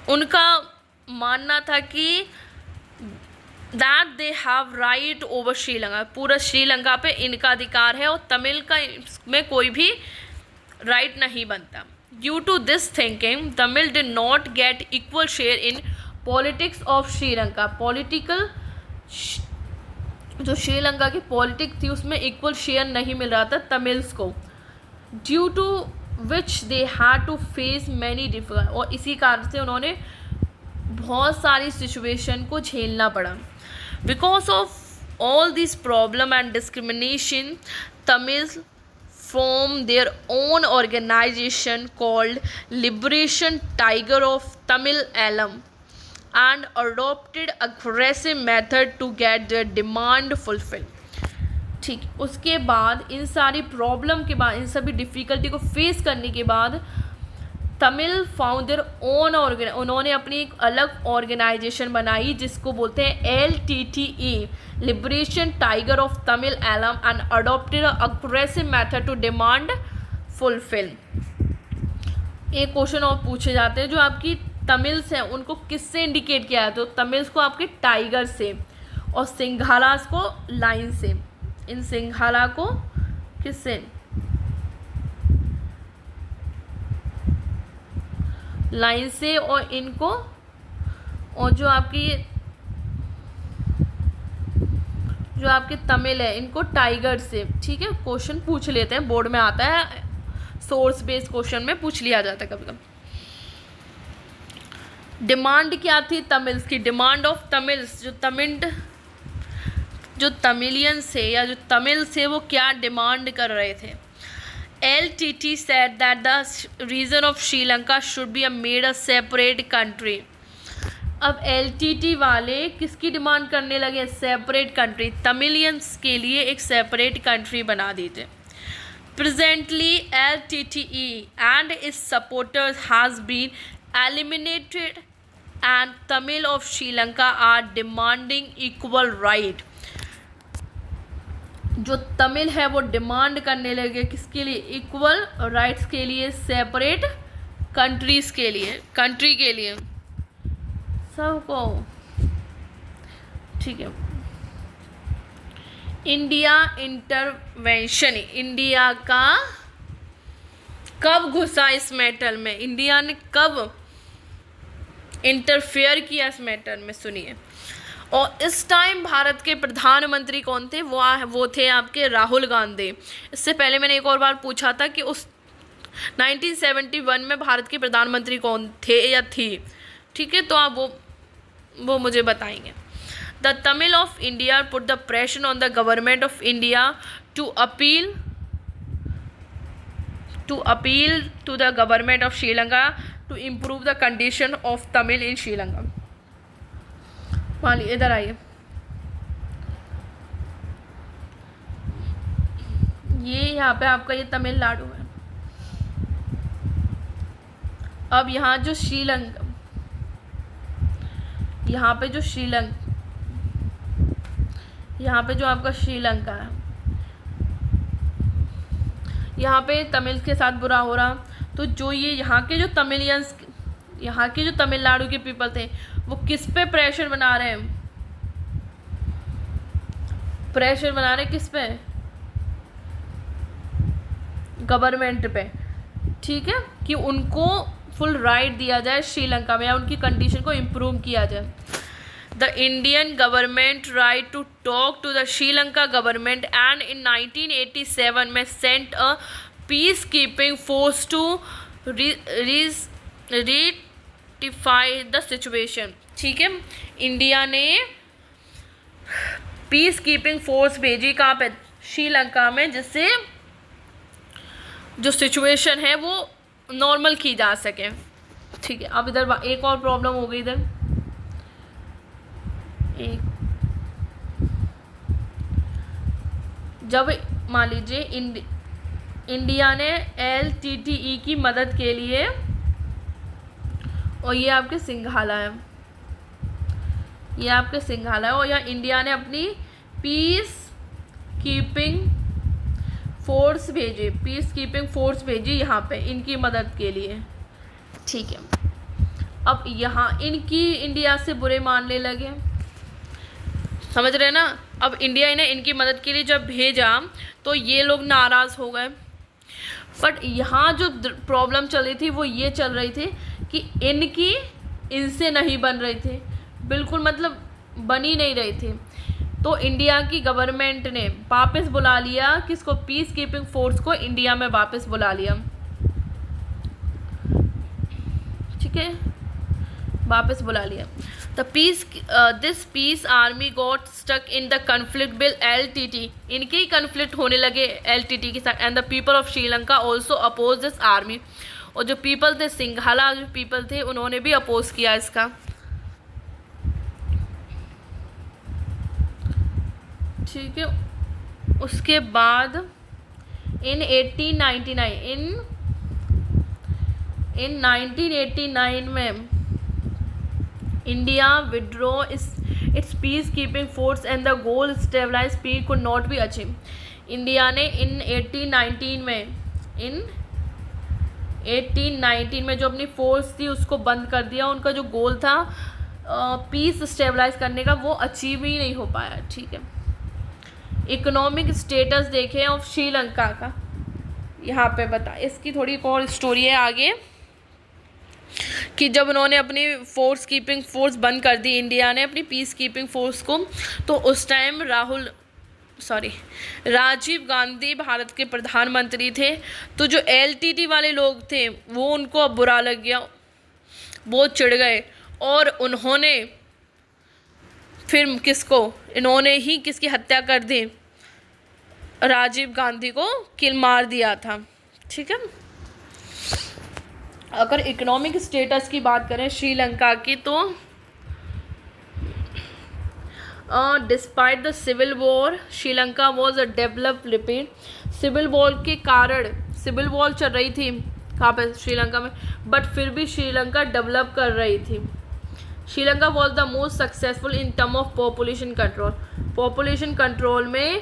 उनका मानना था कि that they have right over Sri Lanka, पूरा श्रीलंका पे इनका अधिकार है और तमिल का इसमें कोई भी राइट नहीं बनता। Due to this thinking Tamil did not get equal share in politics of Sri Lanka. Political जो श्रीलंका की पॉलिटिक्स थी उसमें इक्वल शेयर नहीं मिल रहा था तमिल्स को। Due to which they had to face many difficult, और इसी कारण से उन्होंने बहुत सारी सिचुएशन को झेलना पड़ा। Because of all this problem and discrimination Tamils form their own organization called Liberation Tiger of Tamil Eelam and adopted aggressive method to get their demand fulfilled। ठीक, उसके बाद इन सारी प्रॉब्लम के बाद, इन सभी डिफ़िकल्टी को फेस करने के बाद तमिल फाउंड देयर ओन उन्होंने अपनी एक अलग ऑर्गेनाइजेशन बनाई जिसको बोलते हैं LTTE, liberation tiger of Tamil Eelam, and adopted aggressive method to demand fulfil. एक क्वेश्चन और पूछे जाते हैं, जो आपकी तमिल्स हैं उनको किससे इंडिकेट किया है? तो तमिल्स को आपके टाइगर से और सिंघालास को लाइन से। इन सिंघाला को किससे? लाइन से, और इनको, और जो आपके तमिल है इनको टाइगर से। ठीक है, क्वेश्चन पूछ लेते हैं, बोर्ड में आता है, सोर्स बेस्ड क्वेश्चन में पूछ लिया जाता है कभी कभी। डिमांड क्या थी तमिल्स की? डिमांड ऑफ तमिल्स, जो तमिलियन से या जो तमिल से वो क्या डिमांड कर रहे थे? LTT said that the region of Sri Lanka should be made a separate country। अब LTT वाले किसकी डिमांड करने लगे? सेपरेट कंट्री, तमिलियंस के लिए एक सेपरेट कंट्री बना दीजिए। Presently LTTE and its supporters has been eliminated and Tamil of Sri Lanka are demanding equal right। जो तमिल है वो डिमांड करने लगे किसके लिए? इक्वल राइट्स के लिए, सेपरेट कंट्रीज के लिए, कंट्री के लिए, सबको ठीक है। इंडिया इंटरवेंशन, इंडिया का कब घुसा इस मैटर में, इंडिया ने कब इंटरफेयर किया इस मैटर में, सुनिए। और इस टाइम भारत के प्रधानमंत्री कौन थे, वो थे आपके राहुल गांधी। इससे पहले मैंने एक और बार पूछा था कि उस 1971 में भारत के प्रधानमंत्री कौन थे या थी, ठीक है, तो आप वो मुझे बताएंगे। The Tamil of India put the pressure on the government of India to appeal to the government of Sri Lanka to improve the condition of Tamil in Sri Lanka। मालिए इधर आइए, ये यहाँ पे आपका ये तमिलनाडु है। अब यहाँ जो श्रीलंका, यहाँ पे जो आपका श्रीलंका है, यहाँ पे तमिल के साथ बुरा हो रहा, तो जो ये यहाँ के जो तमिलियंस, यहाँ के जो तमिलनाडु के पीपल थे, वो किस पे प्रेशर बना रहे हैं, किस पे, गवर्नमेंट पे, ठीक है, कि उनको फुल राइट दिया जाए श्रीलंका में, या उनकी कंडीशन को इम्प्रूव किया जाए। The Indian government tried to talk to the Sri Lanka government and in 1987 में sent a peacekeeping force to rectify the situation। ठीक है, इंडिया ने पीस कीपिंग फोर्स भेजी कहाँ पे, श्रीलंका में, जिससे जो सिचुएशन है वो नॉर्मल की जा सके। ठीक है, अब इधर एक और प्रॉब्लम हो गई, इधर जब मान लीजिए इंडिया ने LTTE की मदद के लिए, और ये आपके सिंघाला है, और यहाँ इंडिया ने अपनी पीस कीपिंग फोर्स भेजी यहाँ पे इनकी मदद के लिए। ठीक है, अब यहाँ इंडिया से बुरे मानने लगे, समझ रहे हैं ना। अब इंडिया ने इनकी मदद के लिए जब भेजा तो ये लोग नाराज़ हो गए, बट यहाँ जो प्रॉब्लम चल रही थी वो ये चल रही थी कि इनसे नहीं बन रही थी, बिल्कुल मतलब बनी नहीं रही थी। तो इंडिया की गवर्नमेंट ने वापस बुला लिया किसको, पीस कीपिंग फोर्स को इंडिया में वापस बुला लिया। ठीक है, वापस बुला लिया। This peace army got stuck in the conflict bill LTT, इनके ही कन्फ्लिक्ट होने लगे LTT के साथ, and the people of Sri Lanka also oppose this army, और जो पीपल थे, सिंघाला जो पीपल थे, उन्होंने भी अपोज किया इसका। ठीक है, उसके बाद इन 1989 में India withdraw its peace keeping force and the goal stabilise peace could not be achieve. India ने इन 1819 में जो अपनी फोर्स थी उसको बंद कर दिया। उनका जो गोल था पीस स्टेबलाइज करने का, वो अचीव ही नहीं हो पाया। ठीक है, इकोनॉमिक स्टेटस देखें ऑफ श्रीलंका का, यहाँ पे बता, इसकी थोड़ी एक और स्टोरी है आगे, कि जब उन्होंने अपनी फोर्स बंद कर दी, इंडिया ने अपनी पीस कीपिंग फोर्स को, तो उस टाइम राजीव गांधी भारत के प्रधानमंत्री थे। तो जो LTT वाले लोग थे वो उनको अब बुरा लग गया, वो चिढ़ गए, और उन्होंने फिर किसकी हत्या कर दी, राजीव गांधी को मार दिया था। ठीक है, अगर इकोनॉमिक स्टेटस की बात करें श्रीलंका की, तो despite the civil war Sri Lanka was a developed repeat. Civil war के कारण, सिविल वॉर चल रही थी कहाँ पे, श्रीलंका में, बट फिर भी श्रीलंका डेवलप कर रही थी। Sri Lanka was the most successful in term of population control में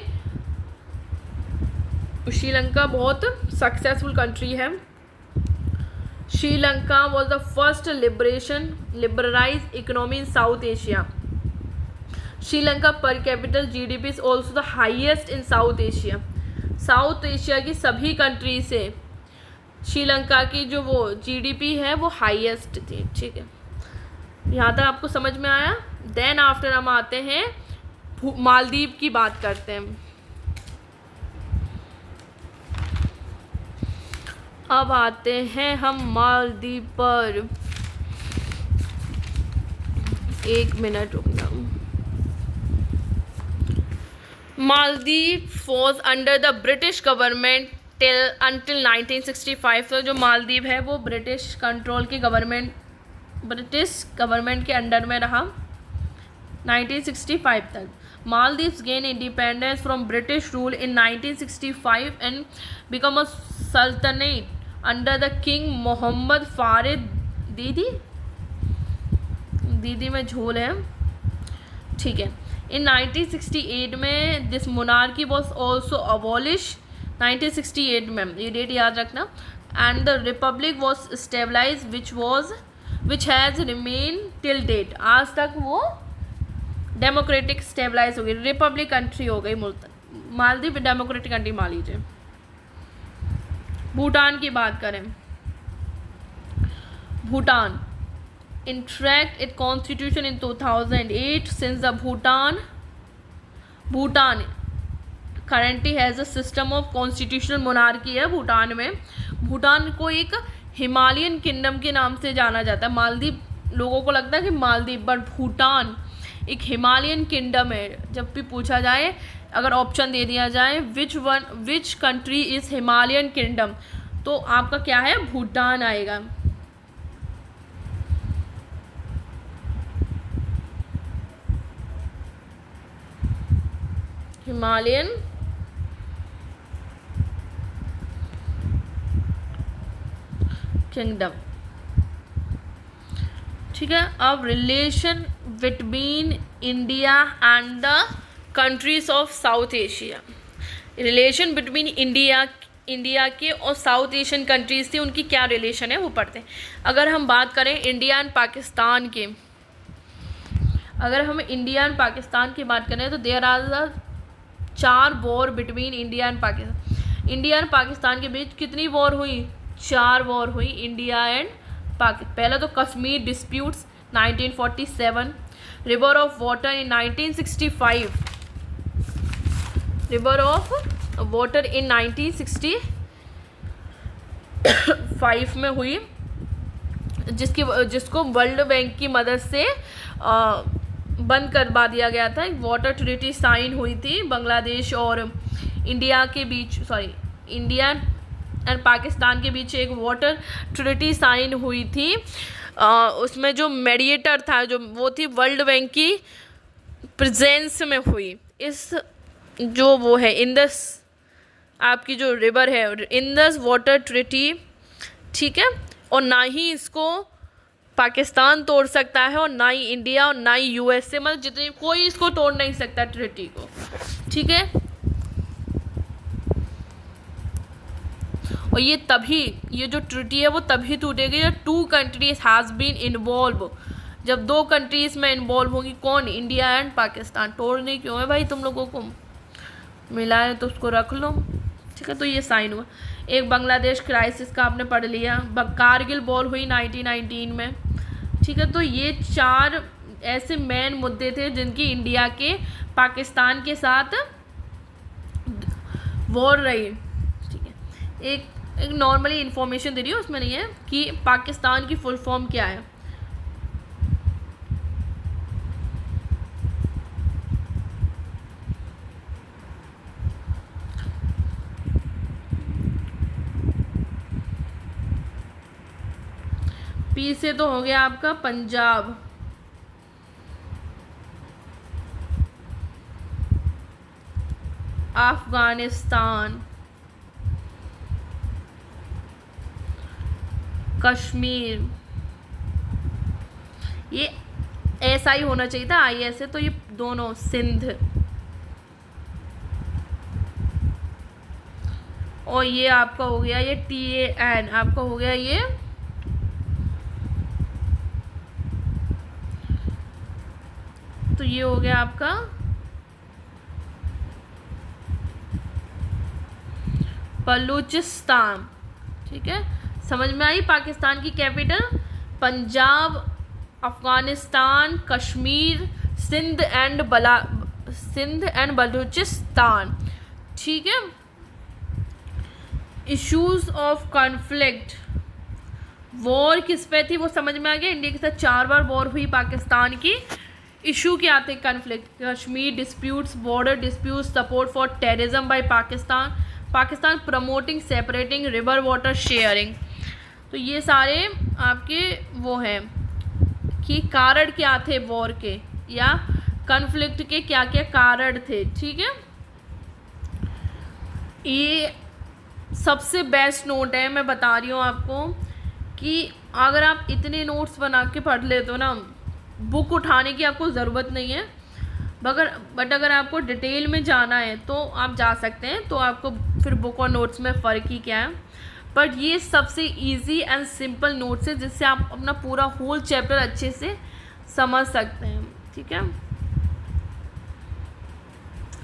श्रीलंका बहुत सक्सेसफुल कंट्री है। Sri Lanka was the first liberalise economy in South Asia. Sri Lanka per capital GDP is also the highest in South Asia. South Asia की सभी country से श्रीलंका की जो वो GDP है वो हाईएस्ट थी। ठीक है, यहाँ तक आपको समझ में आया। देन आफ्टर हम आते हैं मालदीव की बात करते हैं। अब आते हैं हम मालदीव पर। एक मिनट रुकना। Maldives was under the British government till until 1965। तो जो मालदीव है वो ब्रिटिश गवर्नमेंट के अंडर में रहा 1965 तक। Maldives gained independence from British rule in 1965 and become a sultanate under the King Mohammed Farid दीदी में झोल है। ठीक है, in 1968 में this monarchy was also abolished। 1968 में, ये डेट याद रखना। and the republic was stabilized which has remained till date। आज तक वो डेमोक्रेटिक स्टेबलाइज हो गई, रिपब्लिक कंट्री हो गई मालदीव, डेमोक्रेटिक कंट्री मान लीजिए। भूटान की बात करें, Bhutan interact it constitution in 2008 since the Bhutan currently has a system of constitutional monarchy है। भूटान में, भूटान को एक हिमालयन किंगडम के नाम से जाना जाता है। मालदीव, लोगों को लगता है कि मालदीव, बट भूटान एक हिमालयन किंगडम है। जब भी पूछा जाए, अगर ऑप्शन दे दिया जाए which country is Himalayan kingdom, तो आपका क्या है, भूटान आएगा। Himalayan kingdom. ठीक है, अब relation between India and the countries of South Asia. Relation between India के और साउथ एशियन कंट्रीज से उनकी क्या रिलेशन है वो पढ़ते हैं। अगर हम बात करें इंडिया एंड पाकिस्तान की, अगर हम इंडिया एंड पाकिस्तान की बात करें तो there are the 4 war between India and Pakistan. India and Pakistan के बीच कितनी वॉर हुई, 4 वॉर हुई इंडिया एंड पाकिस्तान। पहला तो Kashmir disputes 1947, river of water in 1965, river of water in 1965 में हुई, जिसको वर्ल्ड बैंक की मदद से बंद करवा दिया गया था। वाटर ट्रीटी साइन हुई थी बांग्लादेश और इंडिया के बीच, इंडिया एंड पाकिस्तान के बीच एक वाटर ट्रीटी साइन हुई थी। उसमें जो मेडिएटर था, जो वो थी वर्ल्ड बैंक की प्रेजेंस में हुई। इस जो वो है इंदस, आपकी जो रिवर है इंदस वाटर ट्रीटी, ठीक है, और ना ही इसको पाकिस्तान तोड़ सकता है और ना ही इंडिया और ना ही यूएसए, मतलब जितने कोई इसको तोड़ नहीं सकता ट्रीटी को। ठीक है, और ये जो ट्रीटी है वो तभी टूटेगी जब 2 कंट्रीज हैज़ बीन इन्वॉल्व। जब 2 कंट्रीज में इन्वॉल्व होगी, कौन, इंडिया एंड पाकिस्तान। तोड़नी क्यों है भाई, तुम लोगों को मिला है तो उसको रख लो। ठीक है, तो ये साइन हुआ। एक बांग्लादेश क्राइसिस का आपने पढ़ लिया। कारगिल वॉर हुई 1919 में। ठीक है, तो ये 4 ऐसे मेन मुद्दे थे जिनकी इंडिया के पाकिस्तान के साथ वॉर रही। ठीक है, एक नॉर्मली इन्फॉर्मेशन दे रही हूँ, उसमें नहीं है कि पाकिस्तान की फुल फॉर्म क्या है। पी से तो हो गया आपका पंजाब, अफगानिस्तान, कश्मीर, ये ऐसा ही होना चाहिए था, आई ऐसे, तो ये दोनों, सिंध, और ये आपका हो गया ये TAN, आपका हो गया ये तो ये हो गया आपका बलूचिस्तान। ठीक है, समझ में आई। पाकिस्तान की कैपिटल पंजाब, अफगानिस्तान, कश्मीर, सिंध एंड बलूचिस्तान। ठीक है। इश्यूज ऑफ कॉन्फ्लिक्ट, वॉर किस पे थी वो समझ में आ गया। इंडिया के साथ 4 बार वॉर हुई पाकिस्तान की। इशू क्या थे conflict? Kashmir disputes, border disputes, support for terrorism by Pakistan promoting separating river water sharing. तो ये सारे आपके वो हैं कि कारण क्या थे वॉर के या कॉन्फ्लिक्ट के, क्या क्या कारण थे। ठीक है, ये सबसे बेस्ट नोट है, मैं बता रही हूँ आपको कि अगर आप इतने नोट्स बना के पढ़ लेते हो ना, बुक उठाने की आपको ज़रूरत नहीं है। बट अगर आपको डिटेल में जाना है तो आप जा सकते हैं, तो आपको फिर बुक और नोट्स में फ़र्क ही क्या है। बट ये सबसे इजी एंड सिंपल नोट्स है जिससे आप अपना पूरा होल चैप्टर अच्छे से समझ सकते हैं। ठीक है,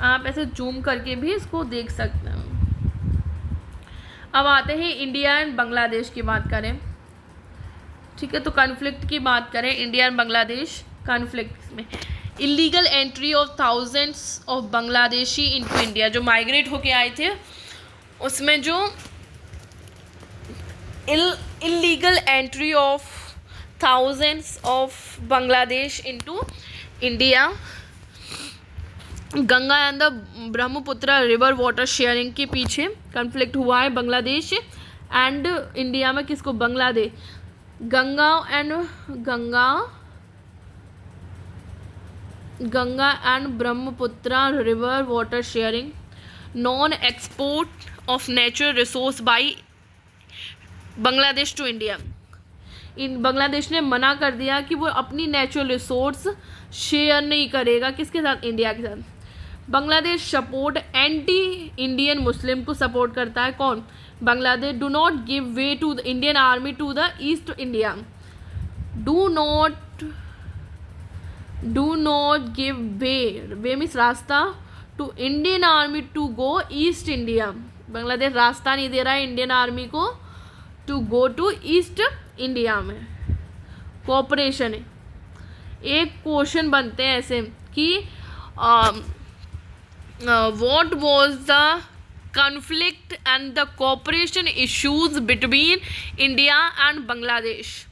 आप ऐसे जूम करके भी इसको देख सकते हैं। अब आते हैं इंडिया एंड बांग्लादेश की बात करें। ठीक है, तो कॉन्फ्लिक्ट की बात करें इंडिया एंड बांग्लादेश कॉन्फ्लिक्ट में, illegal entry of thousands of Bangladeshi into India, जो माइग्रेट होके आए थे उसमें जो illegal entry of thousands of Bangladesh into India, Ganga and the Brahmaputra river water sharing के पीछे कॉन्फ्लिक्ट हुआ है बांग्लादेश एंड इंडिया में। किसको? Bangladesh. Ganga and Brahmaputra river water sharing, non export of natural resource by Bangladesh to India. इन बांग्लादेश ने मना कर दिया कि वो अपनी नेचुरल रिसोर्स शेयर नहीं करेगा किसके साथ? इंडिया के साथ। Bangladesh support anti Indian Muslim को सपोर्ट करता है। कौन? Bangladesh. Do not give way to the Indian army to the east India, do not give way means रास्ता to Indian army to go east India. Bangladesh रास्ता नहीं दे रहा है इंडियन आर्मी को to go to east India में। Cooperation है, एक क्वेश्चन बनते हैं ऐसे कि what was the conflict and the cooperation issues between India and Bangladesh.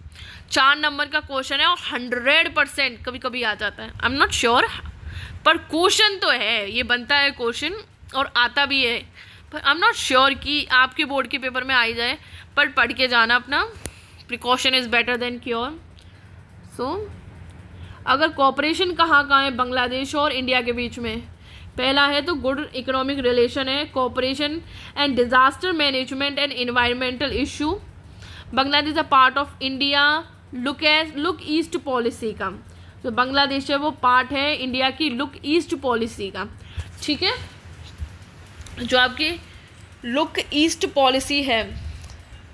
4 number का क्वेश्चन है और 100% कभी कभी आ जाता है, आई एम नॉट श्योर, पर क्वेश्चन तो है, ये बनता है क्वेश्चन और आता भी है, पर आई एम नॉट श्योर कि आपके बोर्ड के पेपर में आ ही जाए। पर पढ़ के जाना अपना, precaution is better than cure. So अगर कोऑपरेशन कहाँ है बांग्लादेश और इंडिया के बीच में? पहला है तो गुड इकोनॉमिक रिलेशन है, cooperation and disaster management and environmental issue. Bangladesh a part of India look east policy का, तो बांग्लादेश है वो पार्ट है इंडिया की लुक ईस्ट पॉलिसी का। ठीक है, जो आपकी लुक ईस्ट पॉलिसी है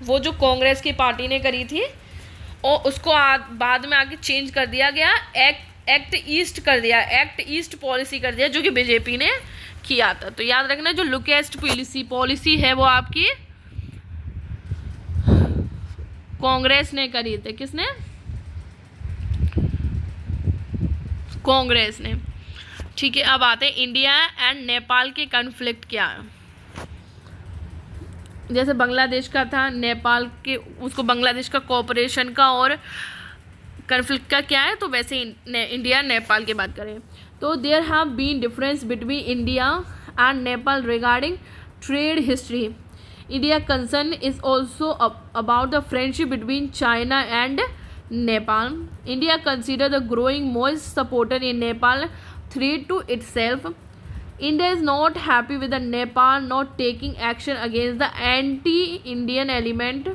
वो जो कांग्रेस की पार्टी ने करी थी और उसको बाद में आके चेंज कर दिया गया, एक्ट ईस्ट पॉलिसी कर दिया, जो कि बीजेपी ने किया था। तो याद रखना, जो लुक ईस्ट पॉलिसी है वो आपकी कांग्रेस ने करी थी। किसने? कांग्रेस ने। ठीक है, अब आते हैं इंडिया एंड नेपाल के कॉन्फ्लिक्ट क्या है। जैसे बांग्लादेश का था, नेपाल के उसको बांग्लादेश का कोऑपरेशन का और कॉन्फ्लिक्ट का क्या है, तो वैसे इंडिया नेपाल की बात करें तो there have been difference between India and Nepal regarding trade history. India concern is also about the friendship between China and Nepal. India consider the growing most supporter in Nepal threat to itself. India is not happy with the Nepal not taking action against the anti-Indian element.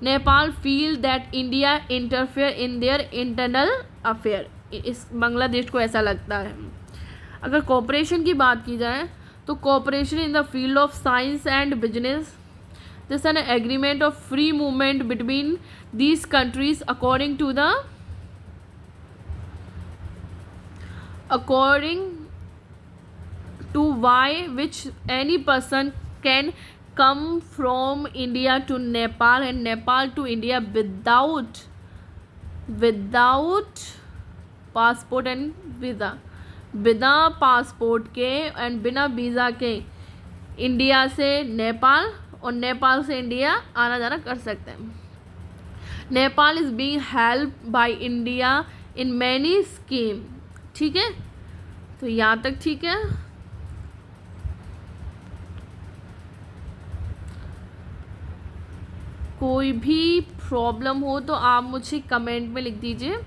Nepal feel that India interfere in their internal affair. इस बांग्लादेश को ऐसा लगता है। अगर cooperation की बात की जाए तो cooperation in the field of science and business, this an agreement of free movement between these countries according to the according to why which any person can come from India to Nepal and Nepal to India without passport and visa, बिना passport के and बिना visa के India से नेपाल और नेपाल से India आना जाना कर सकते हैं. Nepal is being help by India in many scheme. ठीक है, तो यहाँ तक ठीक है. कोई भी प्रॉब्लम हो तो आप मुझे कमेंट में लिख दीजिए,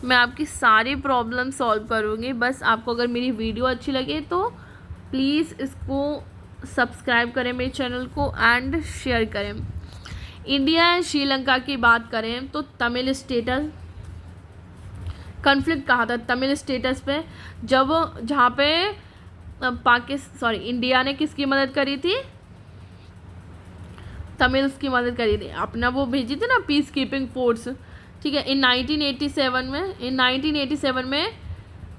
मैं आपकी सारी प्रॉब्लम सॉल्व करूँगी. बस आपको अगर मेरी वीडियो अच्छी लगे तो प्लीज़ इसको सब्सक्राइब करें मेरे चैनल को एंड शेयर करें. इंडिया एंड श्रीलंका की बात करें तो तमिल स्टेटस कन्फ्लिक्ट कहा था तमिल स्टेटस पे, जहाँ पे इंडिया ने किसकी मदद करी थी, तमिल्स की मदद करी थी. अपना वो भेजी थी ना पीस कीपिंग फोर्स. ठीक है, इन 1987 में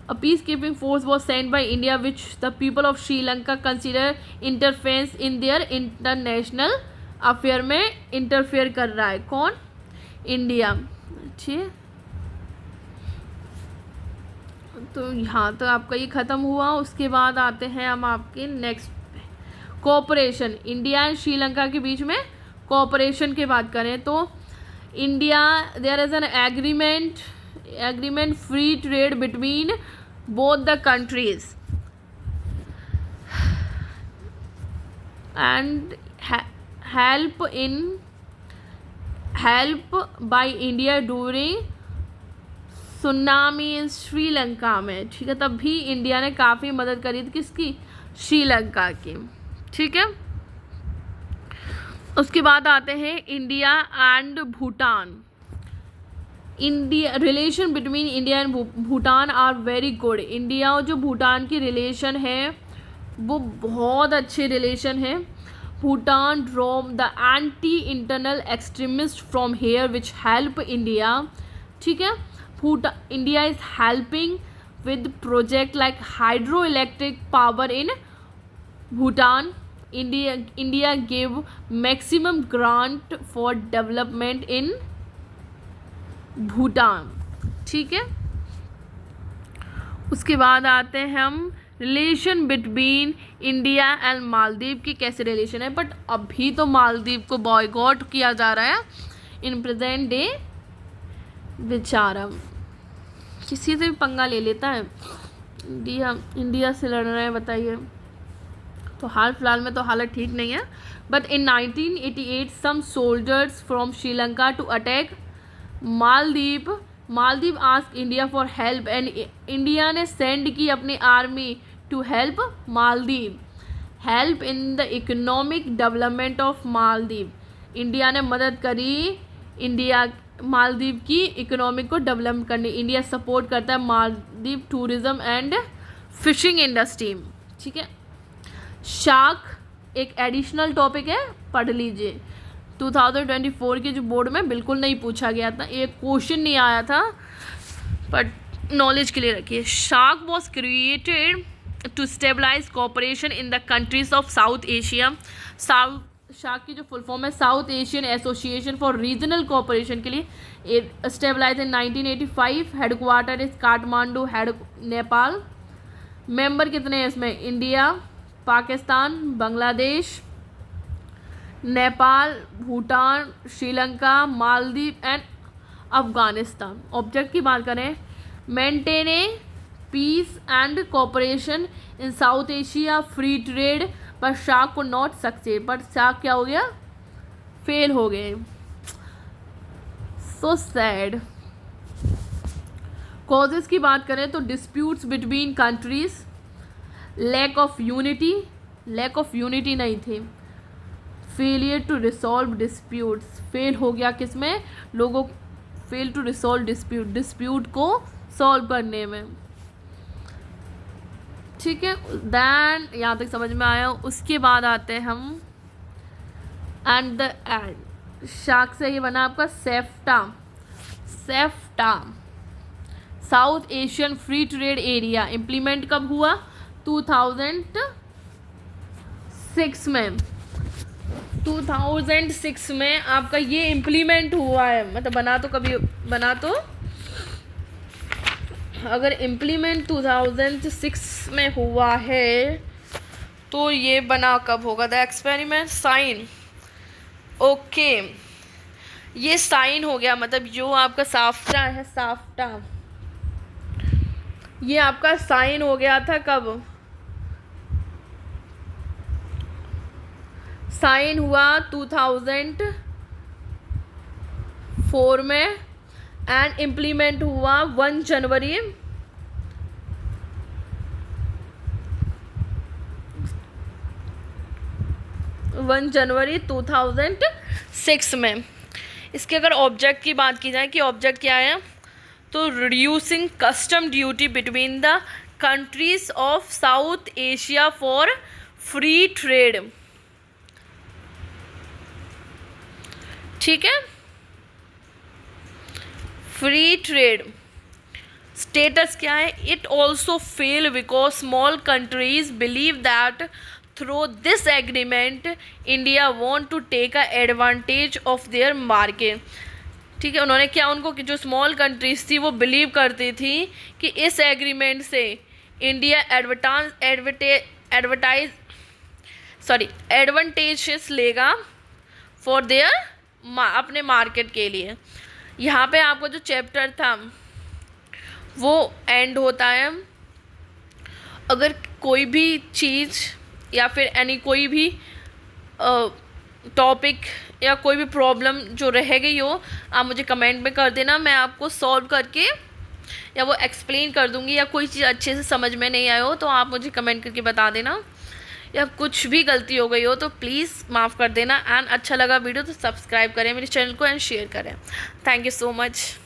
a piece keeping force was send by India which the people of Sri Lanka consider interference in their international affair में इंटरफेयर कर रहा है. कौन? इंडिया. ठीक है, तो यहाँ तो आपका ये ख़त्म हुआ. उसके बाद आते हैं हम आपके next cooperation. India and Sri Lanka के बीच में कोऑपरेशन की बात करें तो India there is an agreement free trade between both the countries and help by India during tsunami in Sri Lanka में. ठीक है, तब भी इंडिया ने काफ़ी मदद करी थी किसकी? श्रीलंका की. ठीक है, उसके बाद आते हैं India and Bhutan. India relation between India and Bhutan are very good. India और जो भूटान की रिलेशन है वो बहुत अच्छे रिलेशन है. Bhutan drawn the anti internal extremist from here which help India. ठीक है, India is helping with project like hydro electric power in Bhutan. India gave maximum grant for development in Bhutan. ठीक है, उसके बाद आते हैं हम relation between India and Maldives की कैसे रिलेशन है. बट अभी तो मालदीव को बॉयकॉट किया जा रहा है इन प्रेजेंट डे. बेचारा किसी से भी पंगा ले लेता है. इंडिया से लड़ रहा है, बताइए. तो हाल फिलहाल में तो हालत ठीक नहीं है. But in 1988 some soldiers from Sri Lanka to attack Maldives ask India for help and India ने सेंड की अपनी army to help Maldives. Help in the economic development of Maldives. India ने मदद करी मालदीव की इकोनॉमिक को डेवलप करने. इंडिया सपोर्ट करता है Maldives tourism and fishing industry. ठीक है, शार्क एक एडिशनल टॉपिक है, पढ़ लीजिए. 2024 के जो बोर्ड में बिल्कुल नहीं पूछा गया था, एक क्वेश्चन नहीं आया था, बट नॉलेज के लिए रखिए. SAARC was created to stabilize cooperation in the countries of South Asia. SAARC की जो फुल फॉर्म है South Asian Association for Regional Cooperation के लिए stabilize in 1985. Headquarter is Kathmandu, Nepal. Member कितने हैं इसमें? India, Pakistan, Bangladesh, Nepal, Bhutan, Sri Lanka, Maldives and Afghanistan. Object की बात करें, maintaining peace and cooperation in South Asia, free trade. पर शार्क को नॉट सक्सेस. बट शार्क क्या हो गया? फेल हो गए. So sad. कॉजेस की बात करें तो disputes between countries, lack of unity नहीं थी. Failure to resolve disputes. Fail हो गया किसमें? लोगों फेल टू रिसॉल्व डिस्प्यूट को सॉल्व करने में. ठीक है, दैन यहाँ तक समझ में आया. उसके बाद आते हैं हम एंड द एंड. शार्क से ये बना आपका SAFTA. South Asian free trade area implement कब हुआ? 2006 में। 2006 में आपका ये इम्प्लीमेंट हुआ है, मतलब बना तो अगर इम्प्लीमेंट 2006 में हुआ है तो ये बना कब होगा? द एक्सपेरिमेंट साइन, ओके, ये साइन हो गया, मतलब जो आपका साफ्टा है, साफ्टा, ये आपका साइन हो गया था कब? साइन हुआ 2004 में एंड इम्प्लीमेंट हुआ 1 जनवरी 2006 में। इसके अगर ऑब्जेक्ट की बात की जाए कि ऑब्जेक्ट क्या है, तो reducing custom duty between the countries of South Asia for free trade. ठीक है, फ्री ट्रेड स्टेटस क्या है? It also fail because small countries believe that through this agreement India want to take a advantage of their market. ठीक है, उन्होंने क्या, उनको कि जो स्मॉल कंट्रीज थी वो बिलीव करती थी कि इस एग्रीमेंट से इंडिया एडवांटेजेस लेगा फॉर देयर अपने मार्केट के लिए। यहाँ पे आपको जो चैप्टर था वो एंड होता है। अगर कोई भी चीज़ या फिर कोई भी टॉपिक या कोई भी प्रॉब्लम जो रह गई हो, आप मुझे कमेंट में कर देना, मैं आपको सॉल्व करके या वो एक्सप्लेन कर दूँगी। या कोई चीज़ अच्छे से समझ में नहीं आया हो तो आप मुझे कमेंट करके बता देना, या कुछ भी गलती हो गई हो तो प्लीज़ माफ़ कर देना। एंड अच्छा लगा वीडियो तो सब्सक्राइब करें मेरे चैनल को एंड शेयर करें। Thank you so much.